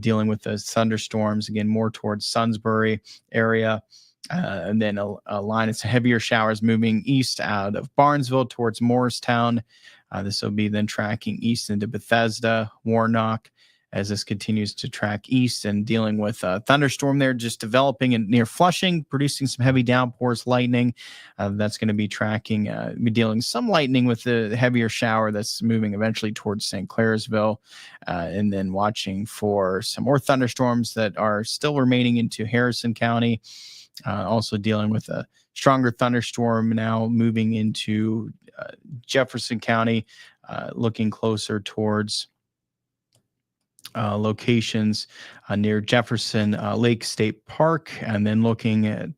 dealing with the thunderstorms, again, more towards Sunsbury area. And then a line of heavier showers moving east out of Barnesville towards Morristown. This will be then tracking east into Bethesda, Warnock, as this continues to track east, and dealing with a thunderstorm there just developing in near Flushing, producing some heavy downpours, lightning. That's going to be tracking, be dealing some lightning with the heavier shower that's moving eventually towards St. Clairsville, and then watching for some more thunderstorms that are still remaining into Harrison County. Also dealing with a stronger thunderstorm now moving into Jefferson County, looking closer towards locations near Jefferson Lake State Park, and then looking at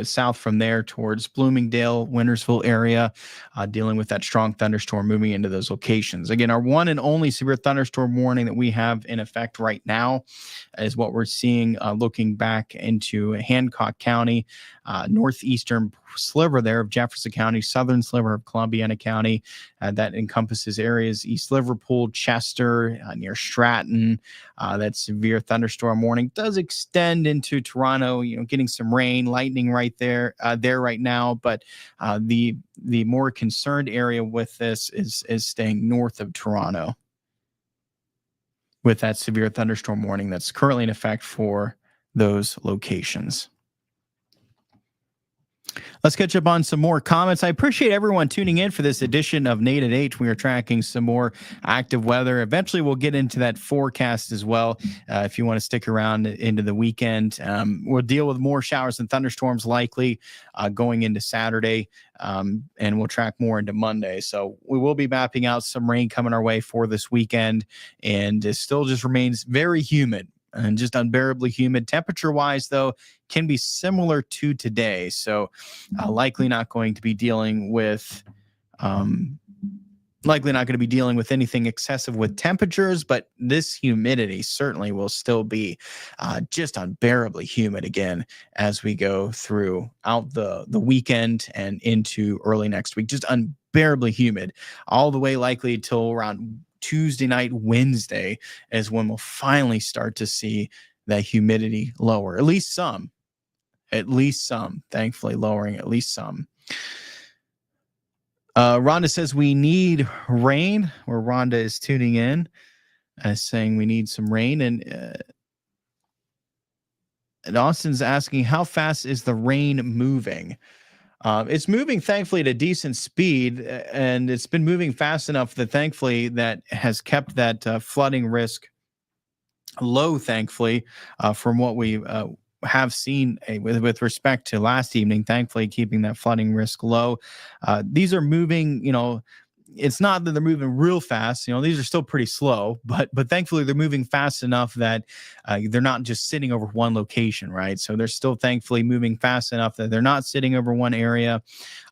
south from there towards Bloomingdale, Wintersville area, dealing with that strong thunderstorm moving into those locations. Again, our one and only severe thunderstorm warning that we have in effect right now is what we're seeing looking back into Hancock County, northeastern sliver there of Jefferson County, southern sliver of Columbiana County. That encompasses areas East Liverpool, Chester, near Stratton. That severe thunderstorm warning does extend into Toronto, getting some rain, lightning right there right now. But the more concerned area with this is staying north of Toronto. with that severe thunderstorm warning that's currently in effect for those locations. Let's catch up on some more comments. I appreciate everyone tuning in for this edition of Nate at 8. We are tracking some more active weather. Eventually, we'll get into that forecast as well. If you want to stick around into the weekend, we'll deal with more showers and thunderstorms likely going into Saturday, and we'll track more into Monday. So we will be mapping out some rain coming our way for this weekend, and it still just remains very humid and just unbearably humid. Temperature-wise, though, can be similar to today. So likely not going to be dealing with anything excessive with temperatures, but this humidity certainly will still be just unbearably humid again as we go throughout the weekend and into early next week. Just unbearably humid all the way likely till around Tuesday night, Wednesday is when we'll finally start to see that humidity lower, at least some, thankfully lowering at least some. Rhonda says we need rain, or Rhonda is tuning in saying we need some rain. And Austin's asking, how fast is the rain moving? It's moving, thankfully, at a decent speed, and it's been moving fast enough that, thankfully, that has kept that flooding risk low, thankfully, from what we have seen with respect to last evening, thankfully, keeping that flooding risk low. These are moving, it's not that they're moving real fast. These are still pretty slow, but thankfully they're moving fast enough that they're not just sitting over one location, right? So they're still thankfully moving fast enough that they're not sitting over one area.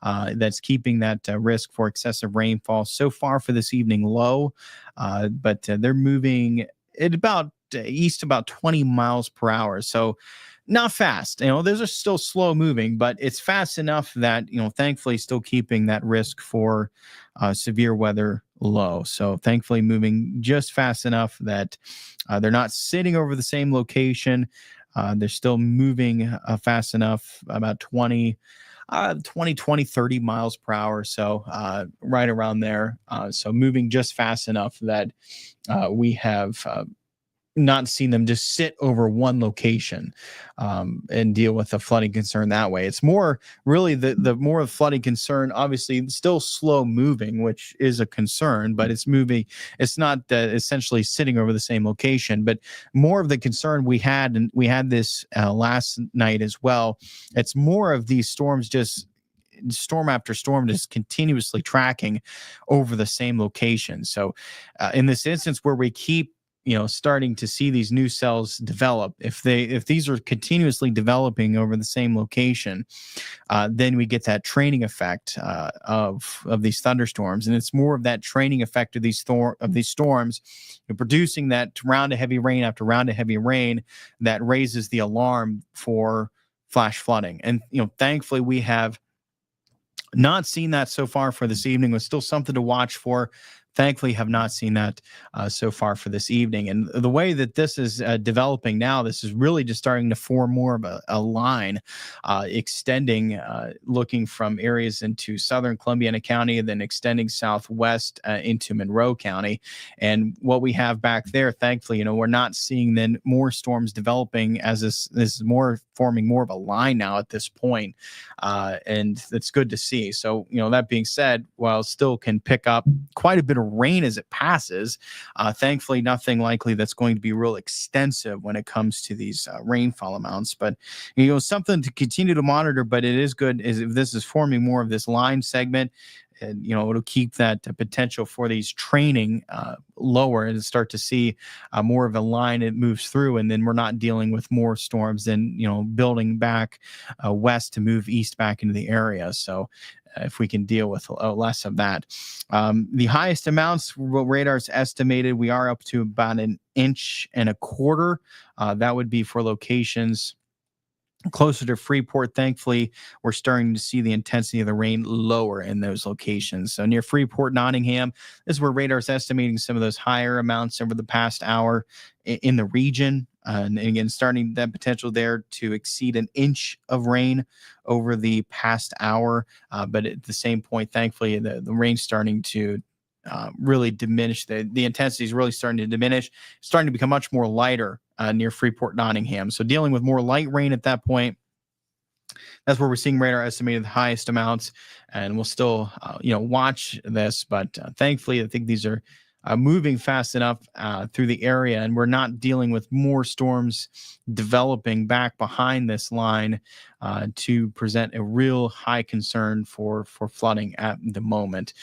That's keeping that risk for excessive rainfall so far for this evening low. But they're moving at about east about 20 miles per hour. So not fast. Those are still slow moving, but it's fast enough that, thankfully still keeping that risk for severe weather low. So thankfully moving just fast enough that they're not sitting over the same location. They're still moving fast enough, about 20, 30 miles per hour. So right around there. So moving just fast enough that we have not seen them just sit over one location and deal with the flooding concern that way. It's more really the more flooding concern, obviously still slow moving, which is a concern, but it's moving. It's not essentially sitting over the same location, but more of the concern we had, and we had this last night as well. It's more of these storms just storm after storm just continuously tracking over the same location. So in this instance where we keep starting to see these new cells develop, if these are continuously developing over the same location, then we get that training effect of these thunderstorms, and it's more of that training effect of these storms producing that round of heavy rain after round of heavy rain that raises the alarm for flash flooding. And thankfully we have not seen that so far for this evening. Was still something to watch for. Thankfully, have not seen that so far for this evening. And the way that this is developing now, this is really just starting to form more of a line extending, looking from areas into southern Columbiana County and then extending southwest into Monroe County. And what we have back there, thankfully, we're not seeing then more storms developing as this is more forming more of a line now at this point. And it's good to see. So, that being said, while still can pick up quite a bit of rain as it passes, thankfully nothing likely that's going to be real extensive when it comes to these rainfall amounts. But something to continue to monitor. But it is good is if this is forming more of this line segment, and it'll keep that potential for these training lower and start to see more of a line it moves through, and then we're not dealing with more storms than building back west to move east back into the area. So if we can deal with less of that. The highest amounts, what radar's estimated, we are up to about 1.25 inches. That would be for locations closer to Freeport. Thankfully, we're starting to see the intensity of the rain lower in those locations. So near Freeport, Nottingham, this is where radar's estimating some of those higher amounts over the past hour in the region. And again, starting that potential there to exceed 1 inch of rain over the past hour. But at the same point, thankfully, the rain's starting to really diminished. The intensity is really starting to diminish, starting to become much more lighter near Freeport, Nottingham. So dealing with more light rain at that point. That's where we're seeing radar estimated the highest amounts, and we'll still, watch this. But thankfully, I think these are moving fast enough through the area, and we're not dealing with more storms developing back behind this line to present a real high concern for flooding at the moment.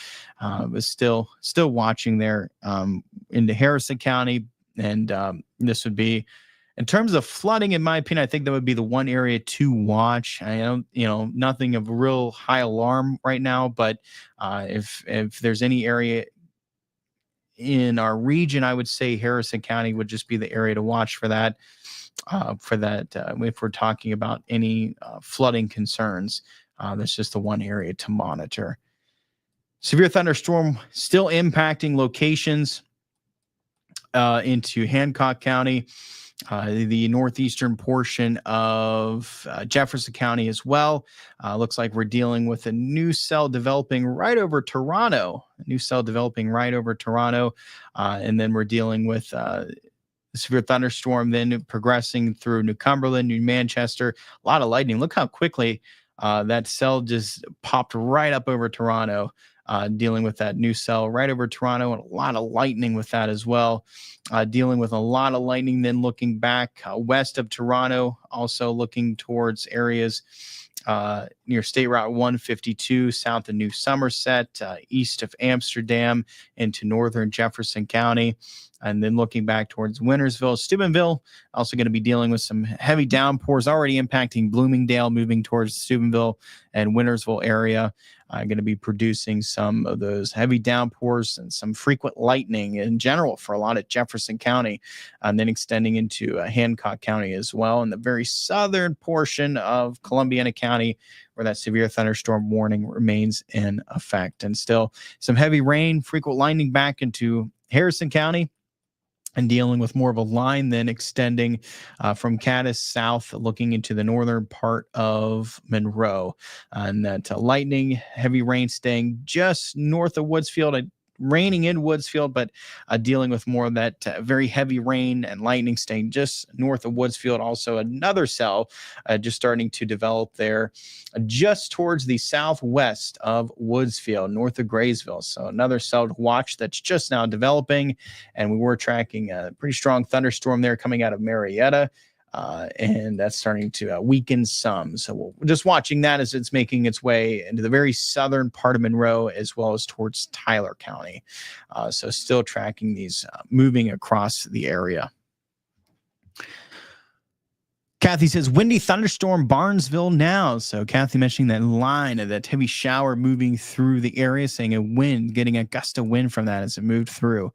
But still watching there into Harrison County, and this would be. In terms of flooding, in my opinion, I think that would be the one area to watch. I don't, nothing of real high alarm right now, but if there's any area in our region, I would say Harrison County would just be the area to watch for that. If we're talking about any flooding concerns, that's just the one area to monitor. Severe thunderstorm still impacting locations into Hancock County. The northeastern portion of Jefferson County as well. Looks like we're dealing with a new cell developing right over Toronto. And then we're dealing with severe thunderstorm then progressing through New Cumberland, New Manchester. A lot of lightning. Look how quickly that cell just popped right up over Toronto. Dealing with that new cell right over Toronto, and a lot of lightning with that as well. Dealing with a lot of lightning, then looking back west of Toronto, also looking towards areas near State Route 152, south of New Somerset, east of Amsterdam, into northern Jefferson County. And then looking back towards Wintersville, Steubenville, also going to be dealing with some heavy downpours already impacting Bloomingdale, moving towards Steubenville and Wintersville area. Going to be producing some of those heavy downpours and some frequent lightning in general for a lot of Jefferson County, and then extending into Hancock County as well, and the very southern portion of Columbiana County, where that severe thunderstorm warning remains in effect. And still some heavy rain, frequent lightning back into Harrison County, and dealing with more of a line then extending from Caddis south, looking into the northern part of Monroe. And that lightning, heavy rain staying just north of Woodsfield, raining in Woodsfield, but dealing with more of that very heavy rain and lightning staying just north of Woodsfield. Also another cell just starting to develop there just towards the southwest of Woodsfield, north of Graysville. So another cell to watch that's just now developing. And we were tracking a pretty strong thunderstorm there coming out of Marietta. And that's starting to weaken some. So we're just watching that as it's making its way into the very southern part of Monroe, as well as towards Tyler County. So still tracking these moving across the area. Kathy says, windy thunderstorm Barnesville now. So Kathy mentioning that line of that heavy shower moving through the area, saying a wind, getting a gust of wind from that as it moved through.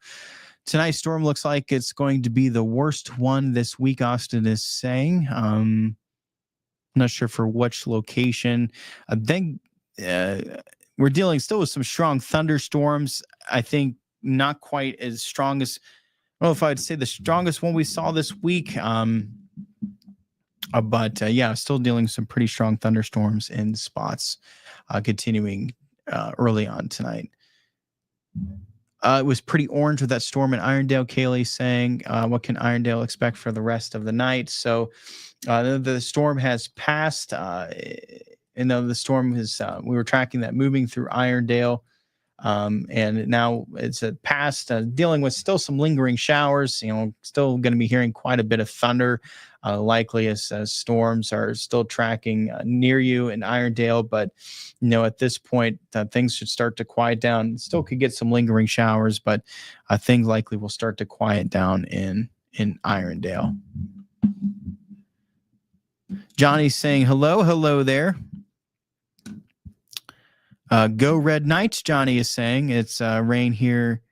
Tonight's storm looks like it's going to be the worst one this week, Austin is saying. I'm not sure for which location. I think we're dealing still with some strong thunderstorms. I think not quite as strong as, I don't know if I'd say the strongest one we saw this week. But still dealing with some pretty strong thunderstorms in spots continuing early on tonight. It was pretty orange with that storm in Irondale. Kaylee saying, what can Irondale expect for the rest of the night? So the storm has passed. And the storm is, we were tracking that moving through Irondale. And now it's past, dealing with still some lingering showers, still going to be hearing quite a bit of thunder, likely as storms are still tracking near you in Irondale. But, at this point, things should start to quiet down. Still could get some lingering showers, but things likely will start to quiet down in Irondale. Johnny's saying, hello there. Go Red Knights, Johnny is saying. It's rain here,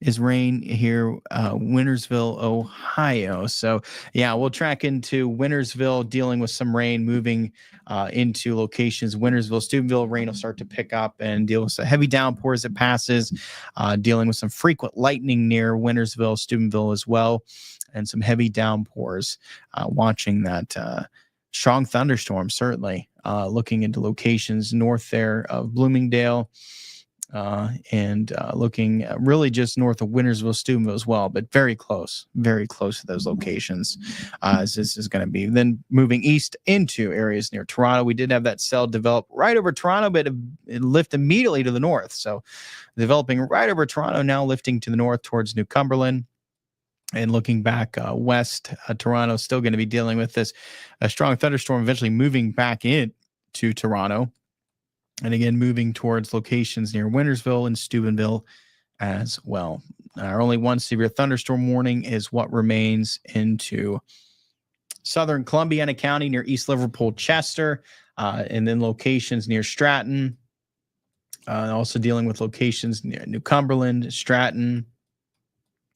Wintersville, Ohio. So, we'll track into Wintersville, dealing with some rain moving into locations. Wintersville, Steubenville, rain will start to pick up and deal with some heavy downpours as it passes, dealing with some frequent lightning near Wintersville, Steubenville as well, and some heavy downpours. Watching that strong thunderstorm, certainly. Looking into locations north there of Bloomingdale, and looking really just north of Wintersville, Steubenville as well, but very close to those locations. As this is going to be then moving east into areas near Toronto. We did have that cell develop right over Toronto, but it lifted immediately to the north. So developing right over Toronto, now lifting to the north towards New Cumberland. And looking back west, Toronto still going to be dealing with this strong thunderstorm, eventually moving back in to Toronto. And again, moving towards locations near Wintersville and Steubenville as well. Our only one severe thunderstorm warning is what remains into southern Columbiana County near East Liverpool, Chester, and then locations near Stratton. Also dealing with locations near New Cumberland, Stratton,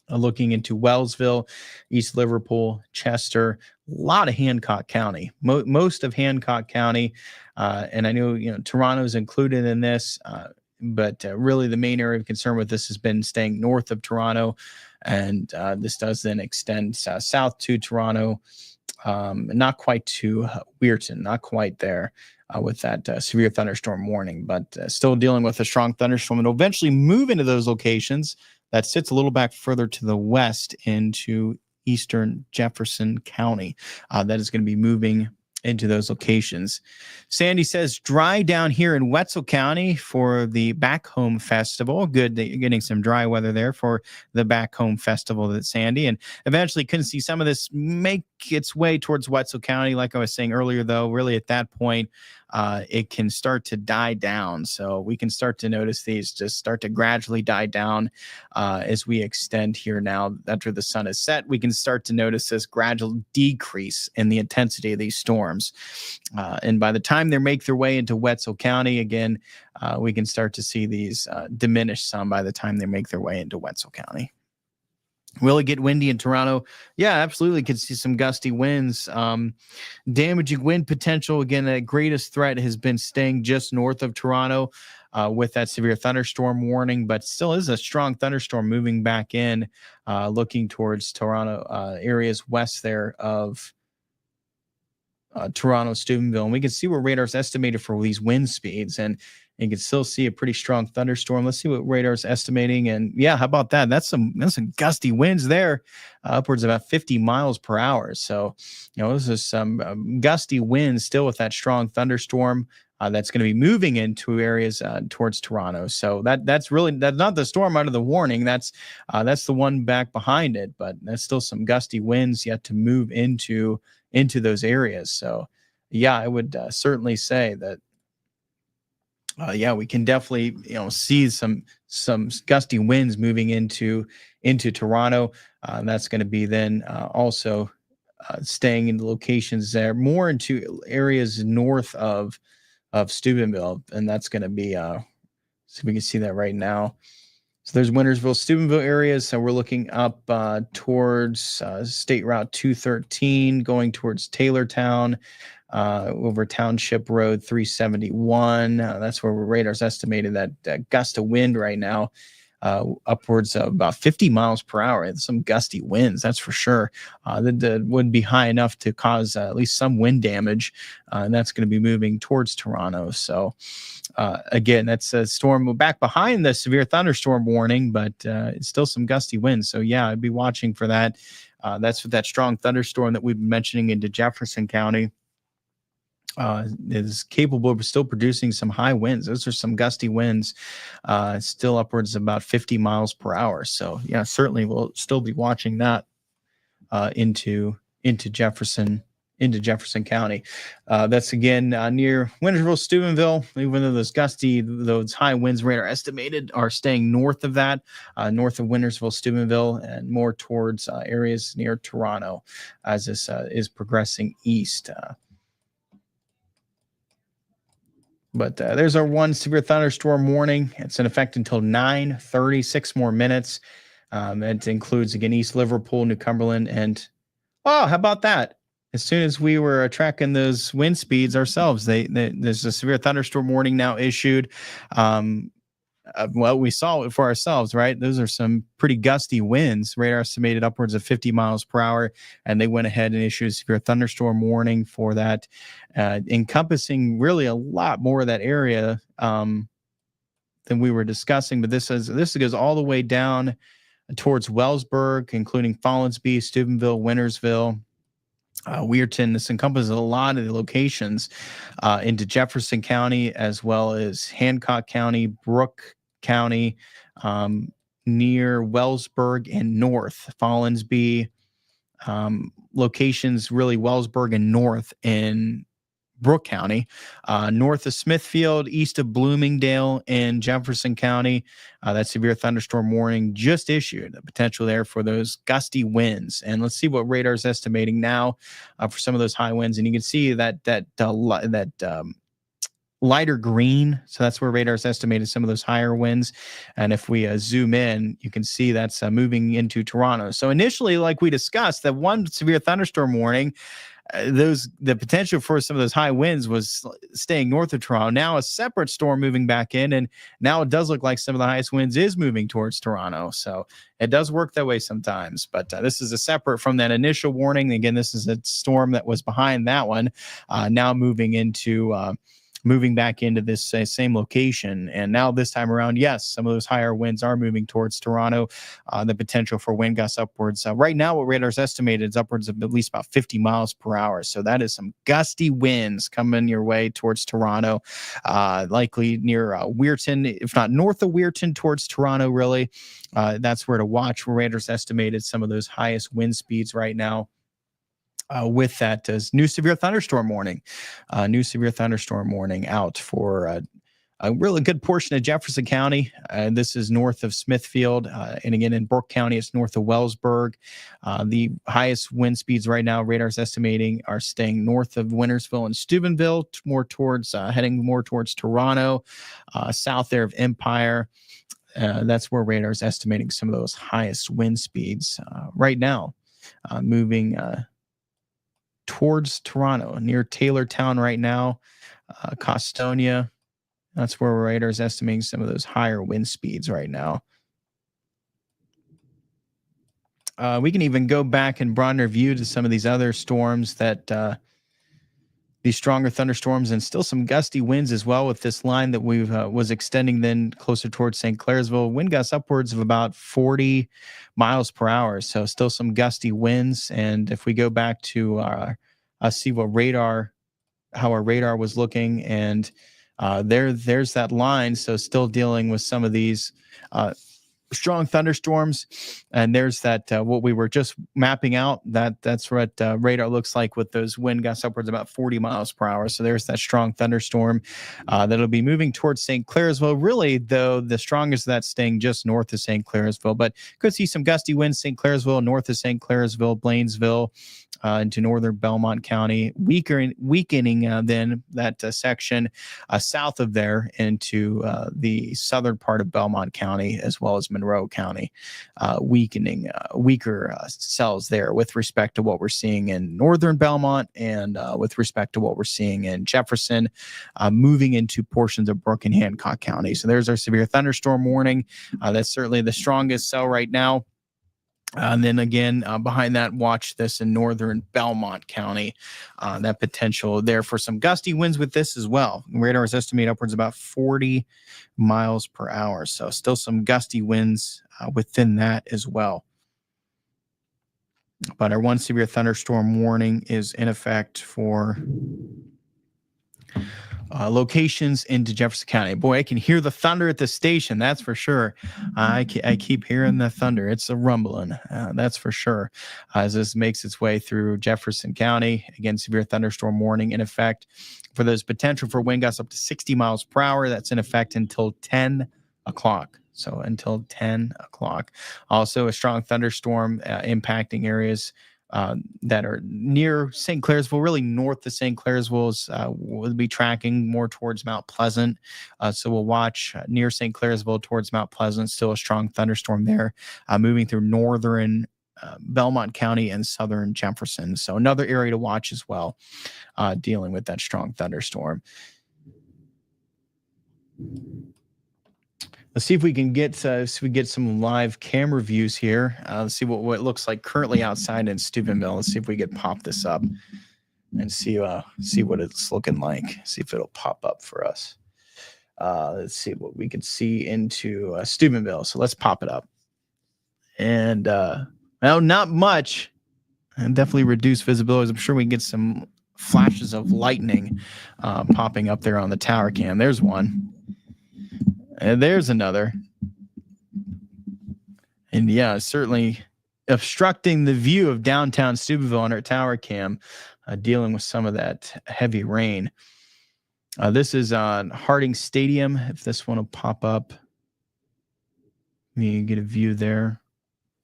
looking into Wellsville, East Liverpool, Chester, a lot of Hancock County, most of Hancock County. And I know, Toronto's included in this, but really the main area of concern with this has been staying north of Toronto. And this does then extend south to Toronto, not quite to Weirton, not quite there. With that severe thunderstorm warning, but still dealing with a strong thunderstorm. And eventually move into those locations. That sits a little back further to the west into eastern Jefferson County. That is going to be moving into those locations. Sandy says, dry down here in Wetzel County for the Back Home Festival. Good that you're getting some dry weather there for the Back Home Festival, that Sandy. And eventually couldn't see some of this make its way towards Wetzel County. Like I was saying earlier, though, really at that point, it can start to die down. So we can start to notice these just start to gradually die down as we extend here now. After the sun is set, we can start to notice this gradual decrease in the intensity of these storms. And by the time they make their way into Wetzel County, again, we can start to see these diminish some by the time they make their way into Wetzel County. Will it get windy in Toronto? Yeah, absolutely. Could see some gusty winds. Damaging wind potential. Again, the greatest threat has been staying just north of Toronto with that severe thunderstorm warning, but still is a strong thunderstorm moving back in, looking towards Toronto areas west there of Toronto, Steubenville. And we can see what radar's estimated for these wind speeds. And you can still see a pretty strong thunderstorm. Let's see what radar's estimating. And yeah, how about that? That's some gusty winds there, upwards of about 50 miles per hour. So, this is some gusty winds still with that strong thunderstorm that's going to be moving into areas towards Toronto. So that's not the storm under the warning. That's the one back behind it, but that's still some gusty winds yet to move into those areas. So yeah, I would certainly say that we can definitely see some gusty winds moving into Toronto. That's going to be then also staying in the locations there, more into areas north of Steubenville, and that's going to be so we can see that right now. So there's Wintersville, Steubenville areas. So we're looking up towards State Route 213, going towards Taylortown, over Township Road 371. That's where radar's estimated that gust of wind right now, upwards of about 50 miles per hour. And some gusty winds, that's for sure. That would be high enough to cause at least some wind damage. And that's going to be moving towards Toronto. So again, that's a storm back behind the severe thunderstorm warning, but it's still some gusty winds. So yeah, I'd be watching for that. That's with that strong thunderstorm that we've been mentioning into Jefferson County. Is capable of still producing some high winds. Those are some gusty winds, still upwards of about 50 miles per hour. So yeah, certainly we'll still be watching that into Jefferson County. That's again near Wintersville, Steubenville. Even though those high winds radar estimated are staying north of that, north of Wintersville, Steubenville, and more towards areas near Toronto as this is progressing east. But there's our one severe thunderstorm warning. It's in effect until 9:30, 6 more minutes. It includes, again, East Liverpool, New Cumberland, and, how about that? As soon as we were tracking those wind speeds ourselves, there's a severe thunderstorm warning now issued. We saw it for ourselves, right? Those are some pretty gusty winds. Radar estimated upwards of 50 miles per hour, and they went ahead and issued a severe thunderstorm warning for that, encompassing really a lot more of that area than we were discussing, but this goes all the way down towards Wellsburg, including Follinsby, Steubenville, Wintersville, Weirton. This encompasses a lot of the locations into Jefferson County, as well as Hancock County, Brooke County, near Wellsburg and north, Follinsby, locations really Wellsburg and north in Brooke County, north of Smithfield, east of Bloomingdale in Jefferson County. That severe thunderstorm warning just issued. The potential there for those gusty winds. And let's see what radar is estimating now for some of those high winds. And you can see that lighter green. So that's where radar is estimated some of those higher winds. And if we zoom in, you can see that's moving into Toronto. So initially, like we discussed, that one severe thunderstorm warning, the potential for some of those high winds was staying north of Toronto. Now a separate storm moving back in, and now it does look like some of the highest winds is moving towards Toronto. So it does work that way sometimes, but this is a separate from that initial warning. Again, this is a storm that was behind that one, now moving back into this same location. And now this time around, yes, some of those higher winds are moving towards Toronto. The potential for wind gusts upwards. Right now, what radar's estimated is upwards of at least about 50 miles per hour. So that is some gusty winds coming your way towards Toronto, likely near Weirton, if not north of Weirton towards Toronto, really. That's where to watch. Radar's estimated some of those highest wind speeds right now. With that new severe thunderstorm warning, out for a really good portion of Jefferson County. This is north of Smithfield, and again in Brooke County, it's north of Wellsburg. The highest wind speeds right now, radar's estimating, are staying north of Wintersville and Steubenville, heading more towards Toronto, south there of Empire. That's where radar's estimating some of those highest wind speeds right now, moving towards Toronto, near Taylortown right now, Costonia. That's where radar is estimating some of those higher wind speeds right now. We can even go back and broaden our view to some of these other storms that these stronger thunderstorms and still some gusty winds as well with this line that we've was extending then closer towards St. Clairsville. Wind gusts upwards of about 40 miles per hour. So still some gusty winds. And if we go back to see how our radar was looking, and there's that line. So still dealing with some of these strong thunderstorms, and there's that what we were just mapping out. That's what radar looks like with those wind gusts upwards about 40 miles per hour. So there's that strong thunderstorm that'll be moving towards St. Clairsville. Really, though, the strongest of that's staying just north of St. Clairsville, but could see some gusty winds St. Clairsville, north of St. Clairsville, Blainesville, into northern Belmont County, weakening then that section south of there into the southern part of Belmont County, as well as Monroe County, weakening weaker cells there with respect to what we're seeing in northern Belmont and with respect to what we're seeing in Jefferson, moving into portions of Brooke and Hancock County. So there's our severe thunderstorm warning. That's certainly the strongest cell right now. And then again, behind that, watch this in northern Belmont County. That potential there for some gusty winds with this as well. Radar is estimated upwards about 40 miles per hour. So still some gusty winds within that as well. But our one severe thunderstorm warning is in effect for locations into Jefferson County. Boy, I can hear the thunder at the station. That's for sure. I keep hearing the thunder. It's a rumbling. That's for sure. As this makes its way through Jefferson County, again, severe thunderstorm warning in effect for those potential for wind gusts up to 60 miles per hour. That's in effect until 10 o'clock. So until 10 o'clock. Also, a strong thunderstorm impacting areas that are near St. Clairsville, really north of St. Clairsville. We'll be tracking more towards Mount Pleasant. So we'll watch near St. Clairsville towards Mount Pleasant. Still a strong thunderstorm there, moving through northern Belmont County and southern Jefferson. So another area to watch as well, dealing with that strong thunderstorm. Let's see if we can get some live camera views here. Let's see what it looks like currently outside in Steubenville. Let's see if we could pop this up and see what it's looking like. See if it'll pop up for us. Let's see what we could see into Steubenville. So let's pop it up. And well, not much. And definitely reduce visibility. I'm sure we can get some flashes of lightning popping up there on the tower cam. There's one. And there's another. And yeah, certainly obstructing the view of downtown Steubenville on our tower cam, dealing with some of that heavy rain. This is on Harding Stadium. If this one will pop up, you get a view there.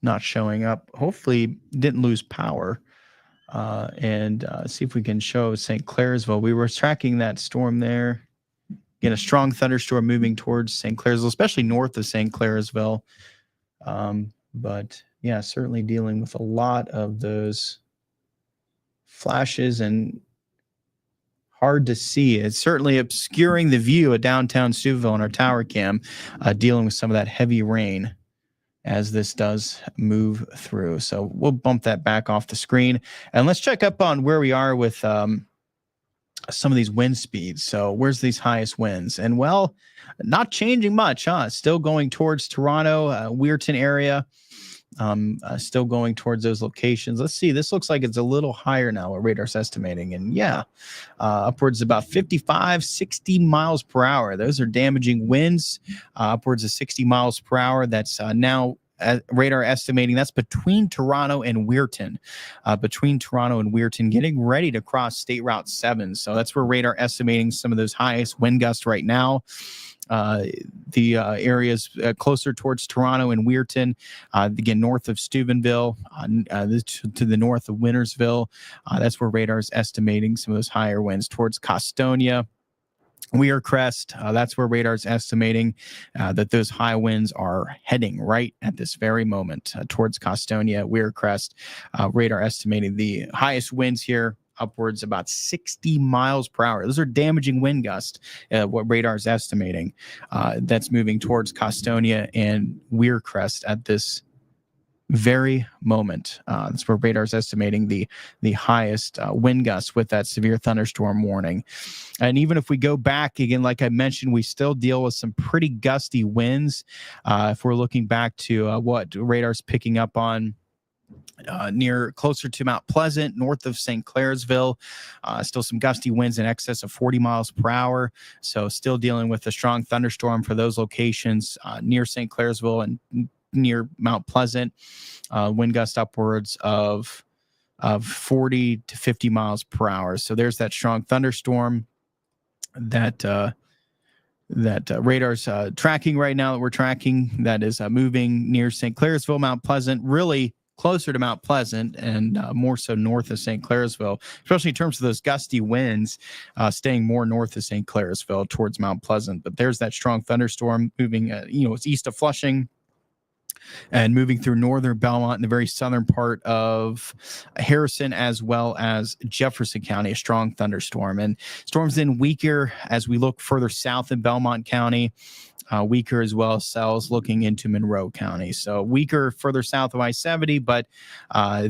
Not showing up. Hopefully didn't lose power. And see if we can show St. Clairsville. We were tracking that storm there. Again, a strong thunderstorm moving towards St. Clairsville, especially north of St. Clairsville. But yeah, certainly dealing with a lot of those flashes and hard to see. It's certainly obscuring the view of downtown Steubenville on our tower cam, dealing with some of that heavy rain as this does move through. So we'll bump that back off the screen. And let's check up on where we are with some of these wind speeds. So where's these highest winds? And well, not changing much, huh? Still going towards Toronto, Weirton area. Still going towards those locations. Let's see. This looks like it's a little higher now what radar's estimating. And yeah, upwards of about 55, 60 miles per hour. Those are damaging winds, upwards of 60 miles per hour. That's now radar estimating that's between Toronto and Weirton, getting ready to cross State Route 7. So that's where radar estimating some of those highest wind gusts right now. The areas closer towards Toronto and Weirton, again, north of Steubenville, to the north of Wintersville. That's where radar is estimating some of those higher winds towards Costonia. Weircrest, that's where radar is estimating that those high winds are heading right at this very moment towards Costonia, Weircrest. Radar estimating the highest winds here upwards about 60 miles per hour. Those are damaging wind gusts, what radar is estimating. That's moving towards Costonia and Weircrest at this very moment. That's where radar is estimating the highest wind gusts with that severe thunderstorm warning. And even if we go back again, like I mentioned, we still deal with some pretty gusty winds. If we're looking back to what radar's picking up on near closer to Mount Pleasant, north of St. Clairsville, still some gusty winds in excess of 40 miles per hour. So still dealing with a strong thunderstorm for those locations near St. Clairsville and near Mount Pleasant. Wind gust upwards of 40 to 50 miles per hour. So there's that strong thunderstorm that radar's tracking right now, that we're tracking, that is moving near St. Clairsville, Mount Pleasant, really closer to Mount Pleasant and more so north of St. Clairsville, especially in terms of those gusty winds, staying more north of St. Clairsville towards Mount Pleasant. But there's that strong thunderstorm moving, it's east of Flushing and moving through northern Belmont in the very southern part of Harrison, as well as Jefferson County, a strong thunderstorm. And storms then weaker as we look further south in Belmont County. Weaker as well as cells looking into Monroe County. So weaker further south of I-70, but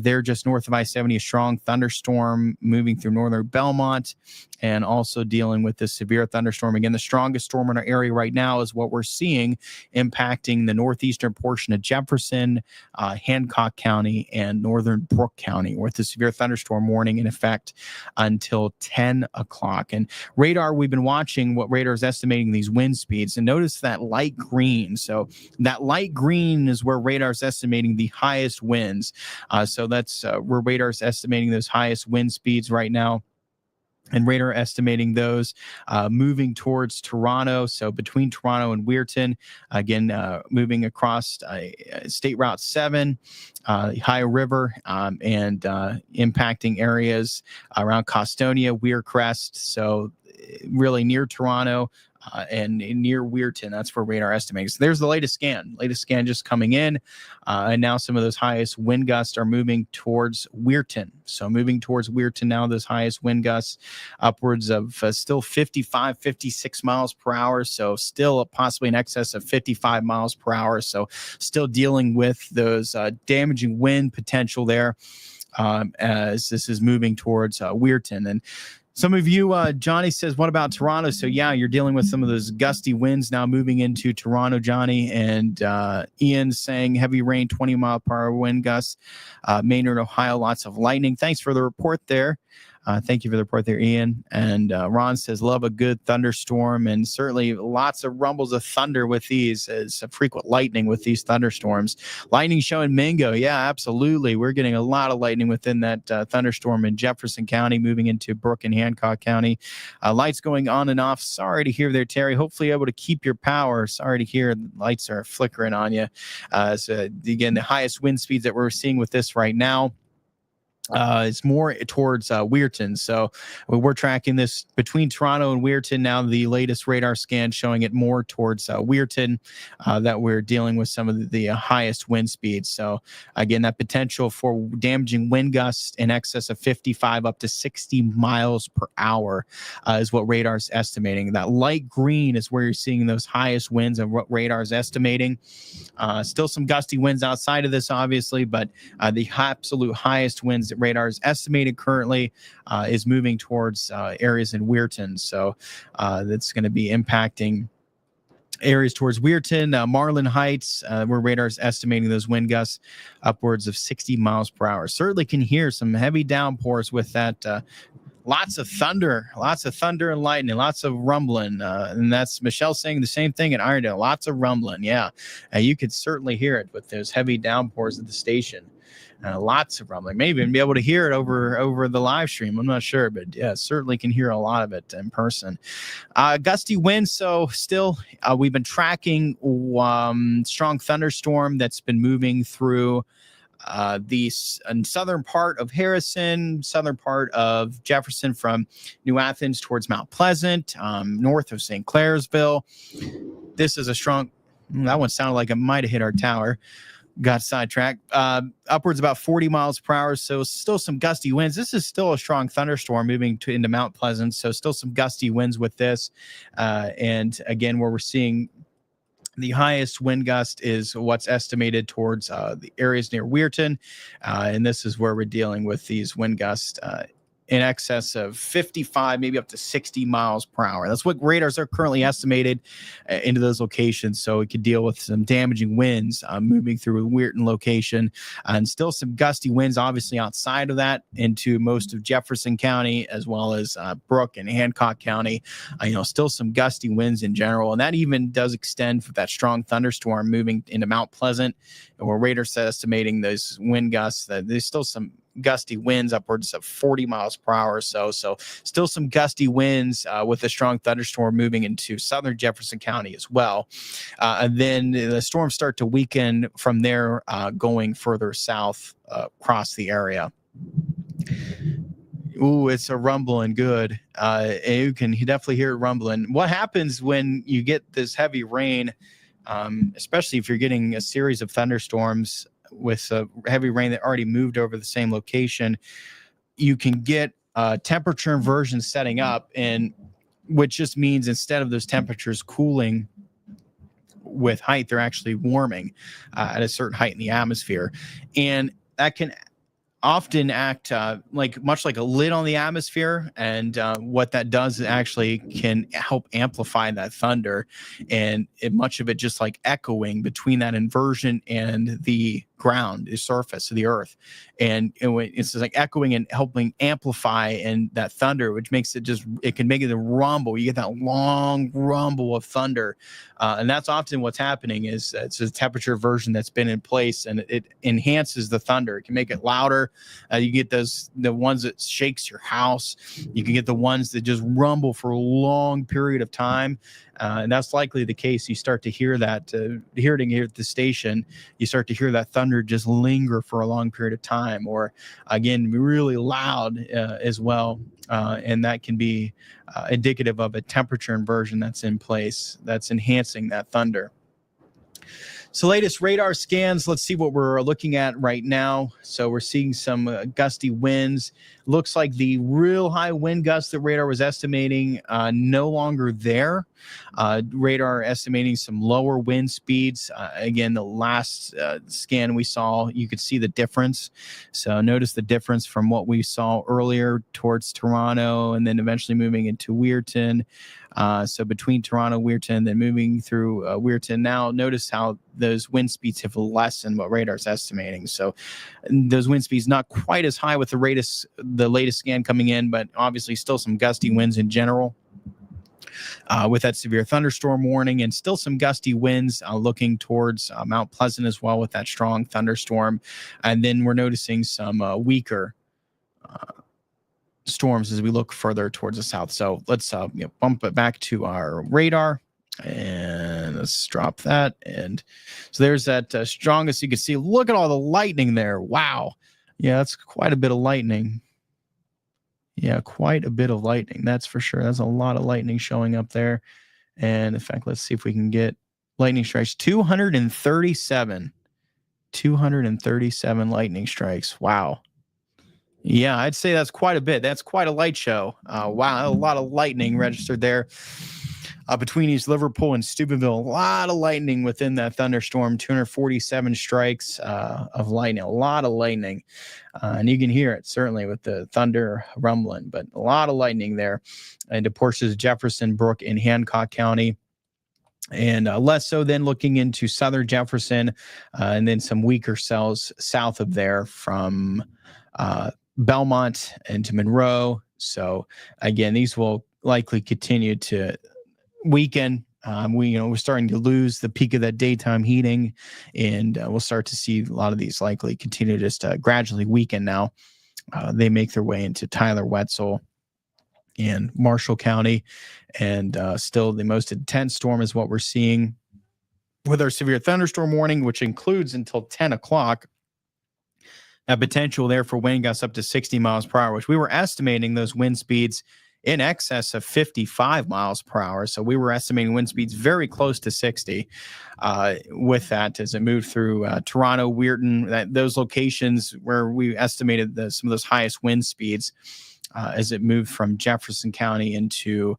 they're just north of I-70, a strong thunderstorm moving through northern Belmont and also dealing with this severe thunderstorm. Again, the strongest storm in our area right now is what we're seeing impacting the northeastern portion of Jefferson, Hancock County, and northern Brooke County, with the severe thunderstorm warning in effect until 10 o'clock. And radar, we've been watching what radar is estimating these wind speeds, and notice that light green. So that light green is where radar is estimating the highest winds. So that's where radar is estimating those highest wind speeds right now. And radar estimating those moving towards Toronto. So between Toronto and Weirton, again, moving across State Route 7, Ohio River, and impacting areas around Costonia, Weircrest. So really near Toronto and near Weirton. That's where radar estimating. So there's the latest scan. Latest scan just coming in. And now some of those highest wind gusts are moving towards Weirton. So moving towards Weirton now, those highest wind gusts upwards of still 55, 56 miles per hour. So still possibly in excess of 55 miles per hour. So still dealing with those damaging wind potential there as this is moving towards Weirton. And Some of you, Johnny says, what about Toronto? So, yeah, you're dealing with some of those gusty winds now moving into Toronto, Johnny. And Ian saying heavy rain, 20-mile-per-hour wind gusts. Maynard, Ohio, lots of lightning. Thanks for the report there. Thank you for the report there, Ian. And Ron says, love a good thunderstorm, and certainly lots of rumbles of thunder with these, as frequent lightning with these thunderstorms. Lightning show in Mingo. Yeah, absolutely. We're getting a lot of lightning within that thunderstorm in Jefferson County, moving into Brooke and Hancock County. Lights going on and off. Sorry to hear there, Terry. Hopefully able to keep your power. Sorry to hear lights are flickering on you. So again, the highest wind speeds that we're seeing with this right now is more towards Weirton. So we're tracking this between Toronto and Weirton now. The latest radar scan showing it more towards Weirton, that we're dealing with some of the highest wind speeds. So again, that potential for damaging wind gusts in excess of 55 up to 60 miles per hour is what radar's estimating. That light green is where you're seeing those highest winds and what radar's estimating. Still some gusty winds outside of this, obviously, but the absolute highest winds that radar is estimated currently is moving towards areas in Weirton. So that's going to be impacting areas towards Weirton, Marlin Heights, where radar is estimating those wind gusts upwards of 60 miles per hour. Certainly can hear some heavy downpours with that. Lots of thunder and lightning, lots of rumbling. And that's Michelle saying the same thing in Irondale. Lots of rumbling. Yeah. You could certainly hear it with those heavy downpours at the station. Lots of rumbling. Maybe even be able to hear it over the live stream. I'm not sure, but yeah, certainly can hear a lot of it in person. Gusty winds. So still, we've been tracking strong thunderstorm that's been moving through the southern part of Harrison, southern part of Jefferson, from New Athens towards Mount Pleasant, north of St. Clairsville. This is a strong, that one sounded like it might have hit our tower. Got sidetracked. Upwards about 40 miles per hour. So still some gusty winds. This is still a strong thunderstorm moving into Mount Pleasant. So still some gusty winds with this. And again, where we're seeing the highest wind gust is what's estimated towards the areas near Weirton. And this is where we're dealing with these wind gusts in excess of 55, maybe up to 60 miles per hour. That's what radars are currently estimated into those locations. So it could deal with some damaging winds moving through a Weirton location, and still some gusty winds, obviously, outside of that into most of Jefferson County, as well as Brooke and Hancock County. Still some gusty winds in general. And that even does extend for that strong thunderstorm moving into Mount Pleasant, where radars are estimating those wind gusts. There's still some gusty winds upwards of 40 miles per hour or so. So still some gusty winds with a strong thunderstorm moving into southern Jefferson County as well. And then the storms start to weaken from there, going further south across the area. Ooh, it's a rumbling good. You can definitely hear it rumbling. What happens when you get this heavy rain, especially if you're getting a series of thunderstorms with heavy rain that already moved over the same location, you can get temperature inversion setting up, and which just means instead of those temperatures cooling with height, they're actually warming at a certain height in the atmosphere. And that can often act much like a lid on the atmosphere. And what that does is actually can help amplify that thunder, and much of it just like echoing between that inversion and the ground, the surface of the earth. And it's like echoing and helping amplify and that thunder, which makes it can make it a rumble. You get that long rumble of thunder. And that's often what's happening is it's a temperature version that's been in place, and it enhances the thunder. It can make it louder. You get the ones that shakes your house. You can get the ones that just rumble for a long period of time. And that's likely the case. You start to hear that, hearing here at the station, you start to hear that thunder just linger for a long period of time, or again, really loud as well. And that can be indicative of a temperature inversion that's in place that's enhancing that thunder. So latest radar scans, let's see what we're looking at right now. So we're seeing some gusty winds. Looks like the real high wind gust that radar was estimating no longer there. Radar estimating some lower wind speeds. Again, the last scan we saw, you could see the difference. So notice the difference from what we saw earlier towards Toronto and then eventually moving into Weirton. So between Toronto, Weirton, then moving through Weirton. Now, notice how those wind speeds have lessened what radar's estimating. So those wind speeds not quite as high with the latest scan coming in, but obviously still some gusty winds in general. With that severe thunderstorm warning and still some gusty winds looking towards Mount Pleasant as well with that strong thunderstorm. And then we're noticing some weaker storms as we look further towards the south. So let's bump it back to our radar and let's drop that. And so there's that strongest you can see. Look at all the lightning there. Wow. Yeah, that's quite a bit of lightning. Yeah, quite a bit of lightning. That's for sure. That's a lot of lightning showing up there. And in fact, let's see if we can get lightning strikes. 237 lightning strikes. Wow. Yeah, I'd say that's quite a bit. That's quite a light show. Wow, a lot of lightning registered there between East Liverpool and Steubenville. A lot of lightning within that thunderstorm. 247 strikes of lightning. A lot of lightning. And you can hear it, certainly, with the thunder rumbling. But a lot of lightning there into portions of Jefferson, Brooke, and Hancock County. And less so then looking into southern Jefferson and then some weaker cells south of there from Belmont into Monroe. So again, these will likely continue to weaken. We're starting to lose the peak of that daytime heating, and we'll start to see a lot of these likely continue to just gradually weaken. Now they make their way into Tyler, Wetzel, and Marshall County, and still the most intense storm is what we're seeing with our severe thunderstorm warning, which includes until 10 o'clock. A potential there for wind gusts up to 60 miles per hour, which we were estimating those wind speeds in excess of 55 miles per hour. So we were estimating wind speeds very close to 60 with that as it moved through Toronto, Weirton, those locations where we estimated some of those highest wind speeds as it moved from Jefferson County into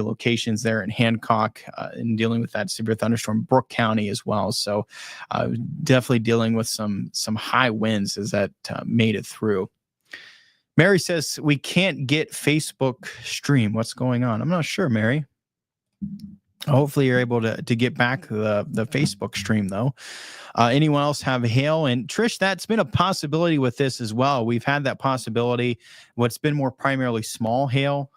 locations there in Hancock and dealing with that severe thunderstorm, Brooke County as well. So definitely dealing with some high winds as that made it through. Mary says we can't get Facebook stream. What's going on? I'm not sure, Mary. Hopefully you're able to get back the Facebook stream, though. Anyone else have hail? And Trish, that's been a possibility with this as well. We've had that possibility. What's been more primarily small hail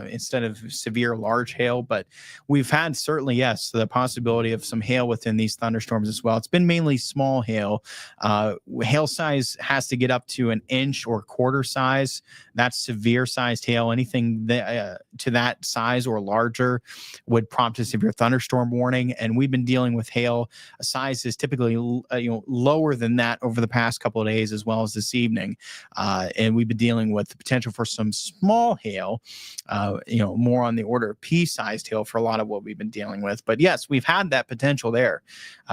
instead of severe large hail. But we've had certainly, yes, the possibility of some hail within these thunderstorms as well. It's been mainly small hail. Hail size has to get up to an inch or quarter size. That's severe sized hail. Anything to that size or larger would prompt a severe thunderstorm warning. And we've been dealing with hail sizes typically lower than that over the past couple of days, as well as this evening. And we've been dealing with the potential for some small hail, more on the order of pea-sized hail for a lot of what we've been dealing with. But yes, we've had that potential there.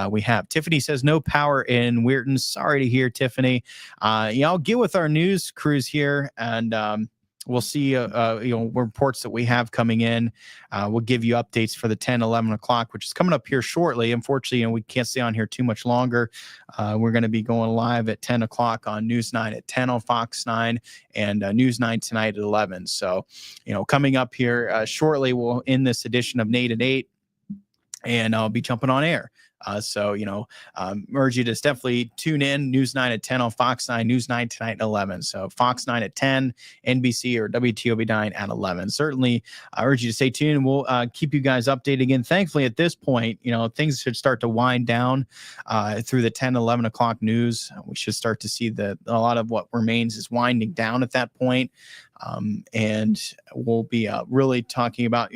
We have. Tiffany says no power in Weirton. Sorry to hear, Tiffany. I'll get with our news crews here and we'll see, reports that we have coming in. We'll give you updates for the 10, 11 o'clock, which is coming up here shortly. Unfortunately, we can't stay on here too much longer. We're going to be going live at 10 o'clock on News 9 at 10 on Fox 9 and News 9 tonight at 11. So, coming up here shortly, we'll end this edition of Nate at 8, and I'll be jumping on air. Urge you to definitely tune in. News 9 at 10 on Fox 9, News 9 tonight at 11. So Fox 9 at 10, NBC or WTOB 9 at 11. Certainly, I urge you to stay tuned. We'll keep you guys updated again. Thankfully, at this point, things should start to wind down through the 10, 11 o'clock news. We should start to see that a lot of what remains is winding down at that point. And we'll be really talking about,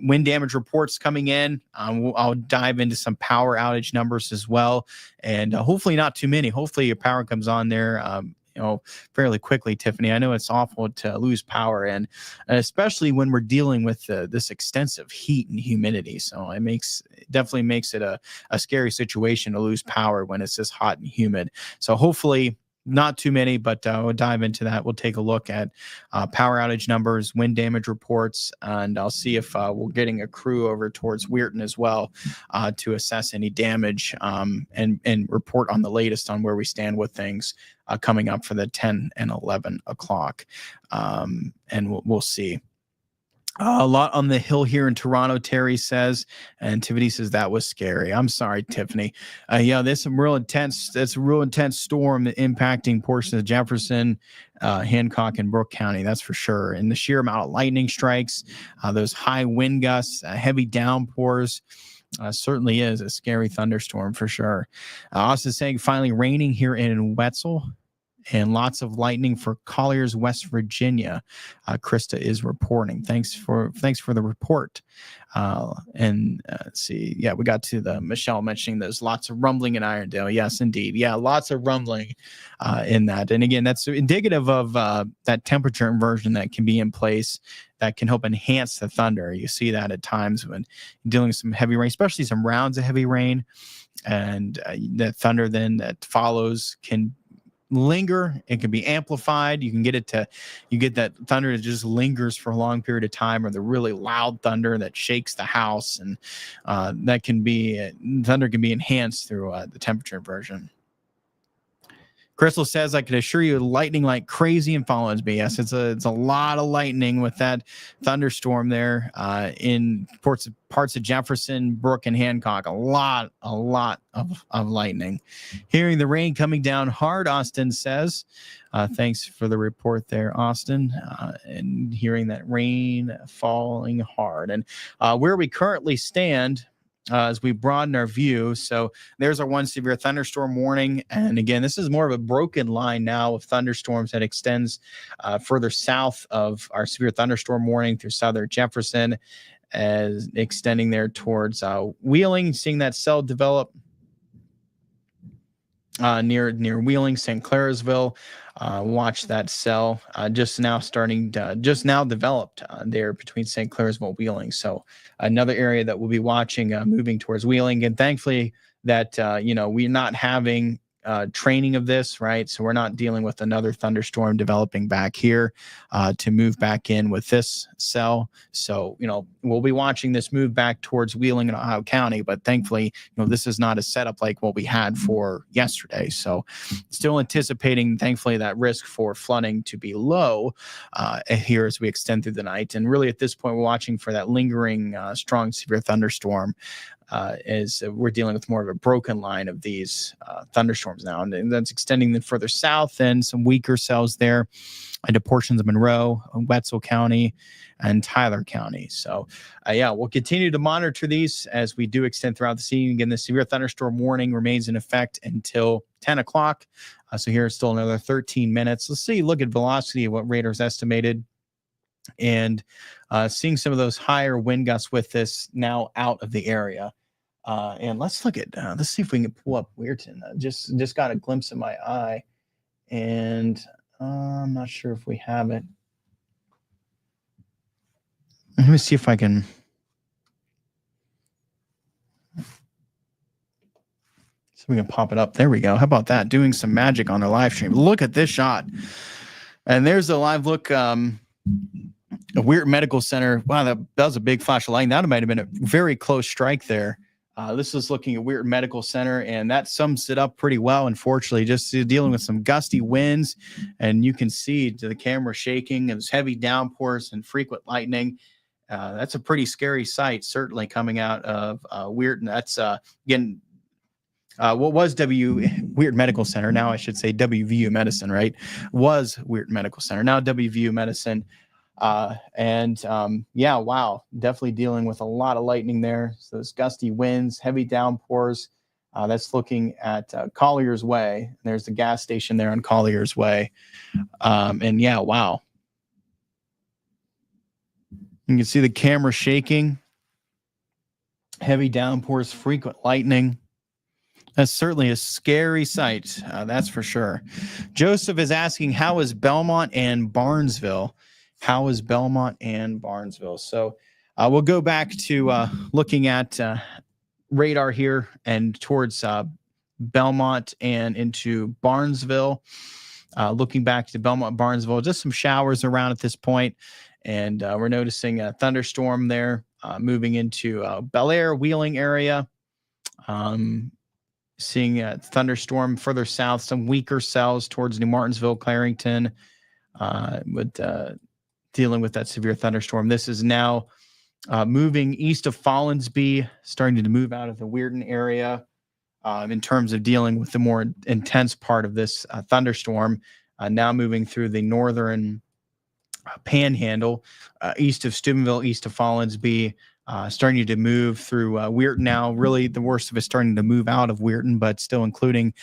wind damage reports coming in. I'll dive into some power outage numbers as well. And hopefully not too many. Hopefully your power comes on there fairly quickly, Tiffany. I know it's awful to lose power, and especially when we're dealing with this extensive heat and humidity. So it definitely makes it a scary situation to lose power when it's this hot and humid. So hopefully not too many, but we'll dive into that. We'll take a look at power outage numbers, wind damage reports, and I'll see if we're getting a crew over towards Weirton as well to assess any damage and report on the latest on where we stand with things coming up for the 10 and 11 o'clock. And we'll see. A lot on the hill here in Toronto, Terry says, and Tiffany says that was scary. I'm sorry, Tiffany. There's some real intense. That's a real intense storm impacting portions of Jefferson, Hancock, and Brooke County. That's for sure. And the sheer amount of lightning strikes, those high wind gusts, heavy downpours. Certainly is a scary thunderstorm for sure. Austin saying finally raining here in Wetzel. And lots of lightning for Colliers, West Virginia. Krista is reporting. Thanks for the report. Let's see. Yeah, we got to the Michelle mentioning there's lots of rumbling in Irondale. Yes, indeed. Yeah, lots of rumbling in that. And again, that's indicative of that temperature inversion that can be in place that can help enhance the thunder. You see that at times when dealing with some heavy rain, especially some rounds of heavy rain, and that thunder then that follows can linger. It can be amplified. You get that thunder that just lingers for a long period of time, or the really loud thunder that shakes the house, and thunder can be enhanced through the temperature inversion. Crystal says, I can assure you lightning like crazy in Follinsby. Yes, it's a lot of lightning with that thunderstorm there in parts of Jefferson, Brooke, and Hancock. A lot of lightning. Hearing the rain coming down hard, Austin says. Thanks for the report there, Austin. And hearing that rain falling hard. And where we currently stand, as we broaden our view. So there's our one severe thunderstorm warning. And again, this is more of a broken line now of thunderstorms that extends further south of our severe thunderstorm warning through southern Jefferson, as extending there towards Wheeling, seeing that cell develop near Wheeling, St. Clairsville. Watch that cell just now developed there between St. Clairsville and Wheeling. So another area that we'll be watching moving towards Wheeling. And thankfully that, we're not having training of this, right? So we're not dealing with another thunderstorm developing back here to move back in with this cell. So, we'll be watching this move back towards Wheeling and Ohio County, but thankfully, this is not a setup like what we had for yesterday. So still anticipating, thankfully, that risk for flooding to be low here as we extend through the night. And really at this point, we're watching for that lingering strong severe thunderstorm as we're dealing with more of a broken line of these thunderstorms now. And that's extending them further south and some weaker cells there into portions of Monroe, Wetzel County, and Tyler County. So, we'll continue to monitor these as we do extend throughout the evening. Again, the severe thunderstorm warning remains in effect until 10 o'clock. So here's still another 13 minutes. Let's look at velocity of what radars estimated. And seeing some of those higher wind gusts with this now out of the area. And let's see if we can pull up Weirton. Just got a glimpse of my eye, and I'm not sure if we have it. Let me see if I can. So we can pop it up. There we go. How about that? Doing some magic on our live stream. Look at this shot. And there's a live look. A Weirton Medical Center. Wow, that was a big flash of lightning. That might have been a very close strike there. This is looking at Weirton Medical Center, and that sums it up pretty well, unfortunately, just dealing with some gusty winds, and you can see the camera shaking. There's heavy downpours and frequent lightning. That's a pretty scary sight, certainly coming out of Weirton. That's, again, what was Weirton Medical Center. Now I should say WVU Medicine, right? Was Weirton Medical Center. Now WVU Medicine. Wow, definitely dealing with a lot of lightning there. So those gusty winds, heavy downpours. That's looking at Collier's Way. There's the gas station there on Collier's Way. Wow. You can see the camera shaking. Heavy downpours, frequent lightning. That's certainly a scary sight. That's for sure. Joseph is asking, how is Belmont and Barnesville? How is Belmont and Barnesville? So we'll go back to looking at radar here and towards Belmont and into Barnesville. Looking back to Belmont, Barnesville, just some showers around at this point, and we're noticing a thunderstorm there moving into Bel Air, Wheeling area. Seeing a thunderstorm further south, some weaker cells towards New Martinsville, Clarington, dealing with that severe thunderstorm. This is now moving east of Follinsby, starting to move out of the Weirton area in terms of dealing with the more intense part of this thunderstorm. Now moving through the northern panhandle, east of Steubenville, east of Follinsby, starting to move through Weirton now. Really, the worst of it starting to move out of Weirton, but still including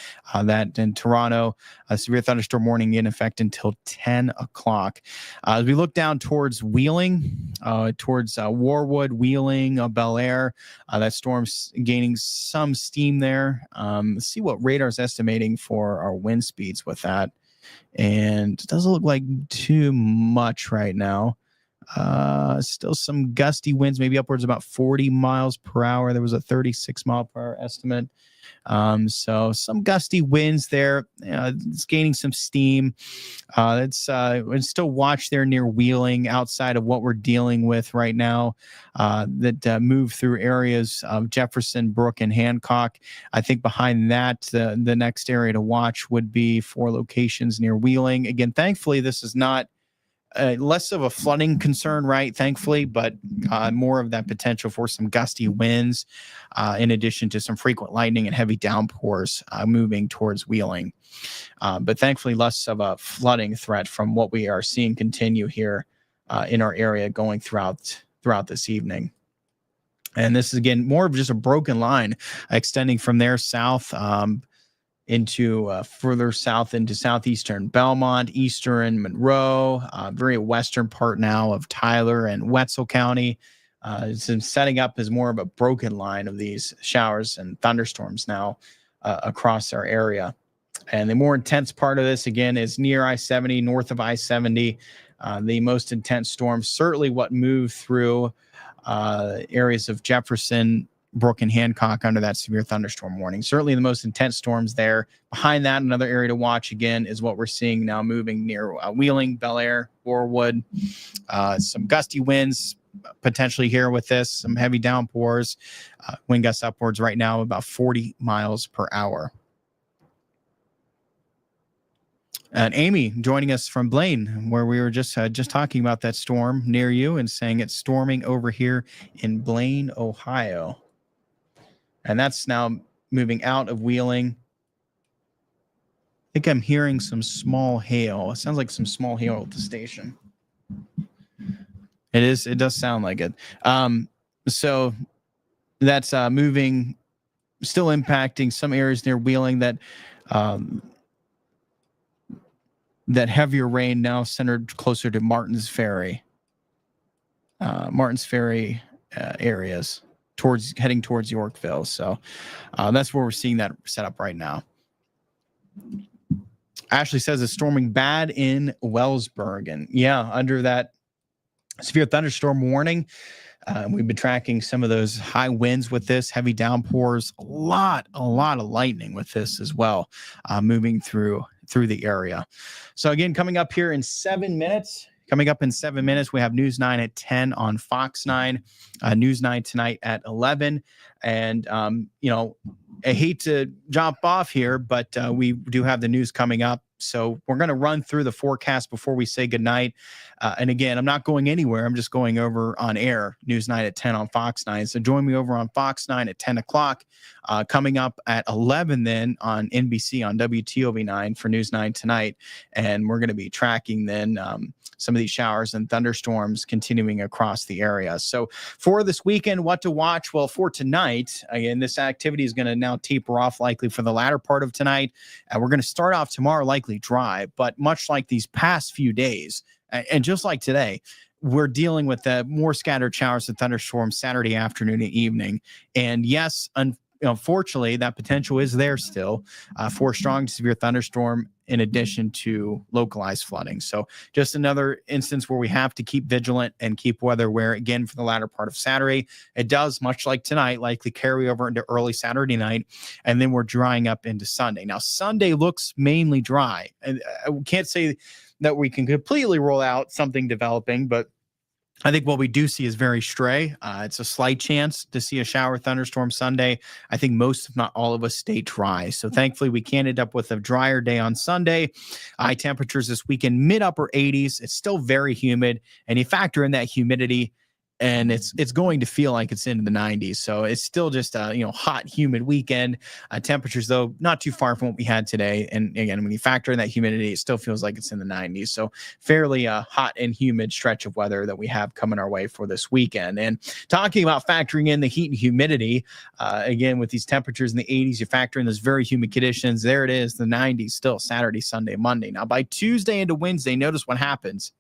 that in Toronto. A severe thunderstorm warning in effect until 10 o'clock. As we look down towards Wheeling, towards Warwood, Wheeling, Bel Air, that storm's gaining some steam there. Let's see what radar's estimating for our wind speeds with that. And it doesn't look like too much right now. Still some gusty winds, maybe upwards about 40 miles per hour. There was a 36 mile per hour estimate. So some gusty winds there. It's gaining some steam. It's still watch there near Wheeling, outside of what we're dealing with right now, that move through areas of Jefferson, Brook, and Hancock. I think behind that, the next area to watch would be 4 locations near Wheeling. Again, thankfully, this is not less of a flooding concern, right? Thankfully, but more of that potential for some gusty winds, in addition to some frequent lightning and heavy downpours moving towards Wheeling. But thankfully, less of a flooding threat from what we are seeing continue here in our area going throughout this evening. And this is, again, more of just a broken line extending from there south into further south into southeastern Belmont, eastern Monroe, very western part now of Tyler and Wetzel County. It's been setting up as more of a broken line of these showers and thunderstorms now across our area. And the more intense part of this, again, is near I-70, north of I-70. The most intense storms, certainly what moved through areas of Jefferson, Brook, and Hancock under that severe thunderstorm warning. Certainly the most intense storms there. Behind that, another area to watch, again, is what we're seeing now moving near Wheeling, Bel Air, Warwood. Some gusty winds potentially here with this, some heavy downpours, wind gusts upwards right now about 40 miles per hour. And Amy joining us from Blaine, where we were just talking about that storm near you and saying it's storming over here in Blaine, Ohio. And that's now moving out of Wheeling. I think I'm hearing some small hail. It sounds like some small hail at the station. It is. It does sound like it. So that's moving, still impacting some areas near Wheeling. That heavier rain now centered closer to Martins Ferry areas, heading towards Yorkville. So that's where we're seeing that set up right now. Ashley says it's storming bad in Wellsburg. And yeah, under that severe thunderstorm warning, we've been tracking some of those high winds with this, heavy downpours, a lot of lightning with this as well, moving through the area. So again, coming up in 7 minutes, we have News 9 at 10 on Fox 9, News 9 tonight at 11. And, I hate to jump off here, but we do have the news coming up. So we're going to run through the forecast before we say goodnight. And again, I'm not going anywhere. I'm just going over on air, News 9 at 10 on Fox 9. So join me over on Fox 9 at 10 o'clock. Coming up at 11 then on NBC on WTOV 9 for News 9 tonight. And we're going to be tracking then some of these showers and thunderstorms continuing across the area. So for this weekend, what to watch? Well, for tonight, again, this activity is going to now taper off likely for the latter part of tonight. We're going to start off tomorrow likely dry, but much like these past few days, and just like today, we're dealing with more scattered showers and thunderstorms Saturday afternoon and evening. And yes, unfortunately, that potential is there still for strong to severe thunderstorm in addition to localized flooding. So just another instance where we have to keep vigilant and keep weather aware again for the latter part of Saturday. It does, much like tonight, likely carry over into early Saturday night, and then we're drying up into Sunday. Now, Sunday looks mainly dry. And I can't say that we can completely rule out something developing, but I think what we do see is very stray. It's a slight chance to see a shower thunderstorm Sunday. I think most, if not all of us, stay dry. So thankfully, we can end up with a drier day on Sunday. High temperatures this weekend, mid upper 80s. It's still very humid, and you factor in that humidity, and it's going to feel like it's into the 90s. So it's still just a hot, humid weekend. Temperatures, though, not too far from what we had today. And again, when you factor in that humidity, it still feels like it's in the 90s. So fairly hot and humid stretch of weather that we have coming our way for this weekend. And talking about factoring in the heat and humidity, again, with these temperatures in the 80s, you factor in those very humid conditions. There it is, the 90s still Saturday, Sunday, Monday. Now, by Tuesday into Wednesday, notice what happens.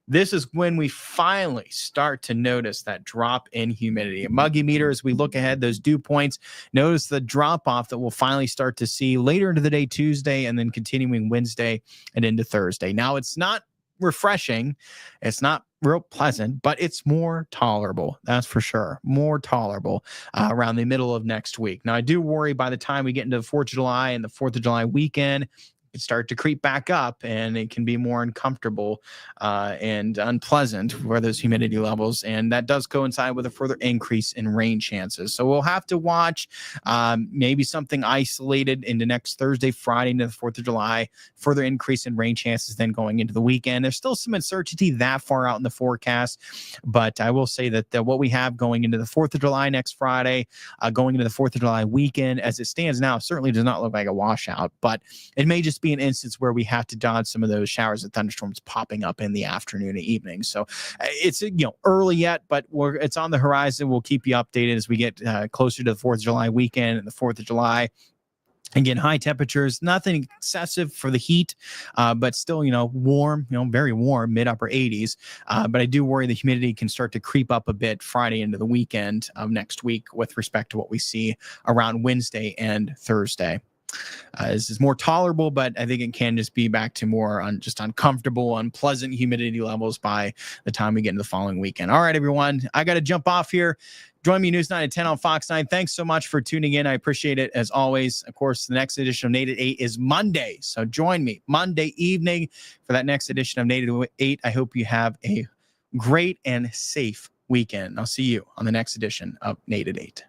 This is when we finally start to notice that drop in humidity. A muggy meter, as we look ahead, those dew points, notice the drop off that we'll finally start to see later into the day Tuesday and then continuing Wednesday and into Thursday. Now, it's not refreshing. It's not real pleasant, but it's more tolerable. That's for sure. More tolerable around the middle of next week. Now, I do worry by the time we get into the 4th of July and the 4th of July weekend, it start to creep back up and it can be more uncomfortable and unpleasant for those humidity levels. And that does coincide with a further increase in rain chances. So we'll have to watch maybe something isolated into next Thursday, Friday into the 4th of July, further increase in rain chances then going into the weekend. There's still some uncertainty that far out in the forecast, but I will say that what we have going into the 4th of July next Friday, going into the 4th of July weekend, as it stands now, certainly does not look like a washout, but it may just be an instance where we have to dodge some of those showers and thunderstorms popping up in the afternoon and evening. So it's early yet, but it's on the horizon. We'll keep you updated as we get closer to the 4th of July weekend and the 4th of July. Again, high temperatures, nothing excessive for the heat, but still, warm, very warm, mid upper 80s. But I do worry the humidity can start to creep up a bit Friday into the weekend of next week with respect to what we see around Wednesday and Thursday. This is more tolerable, but I think it can just be back to more uncomfortable, unpleasant humidity levels by the time we get into the following weekend. All right, everyone, I got to jump off here. Join me News 9 at 10 on Fox 9. Thanks so much for tuning in. I appreciate it as always. Of course, the next edition of Nate at 8 is Monday. So join me Monday evening for that next edition of Nate at 8. I hope you have a great and safe weekend. I'll see you on the next edition of Nate at 8.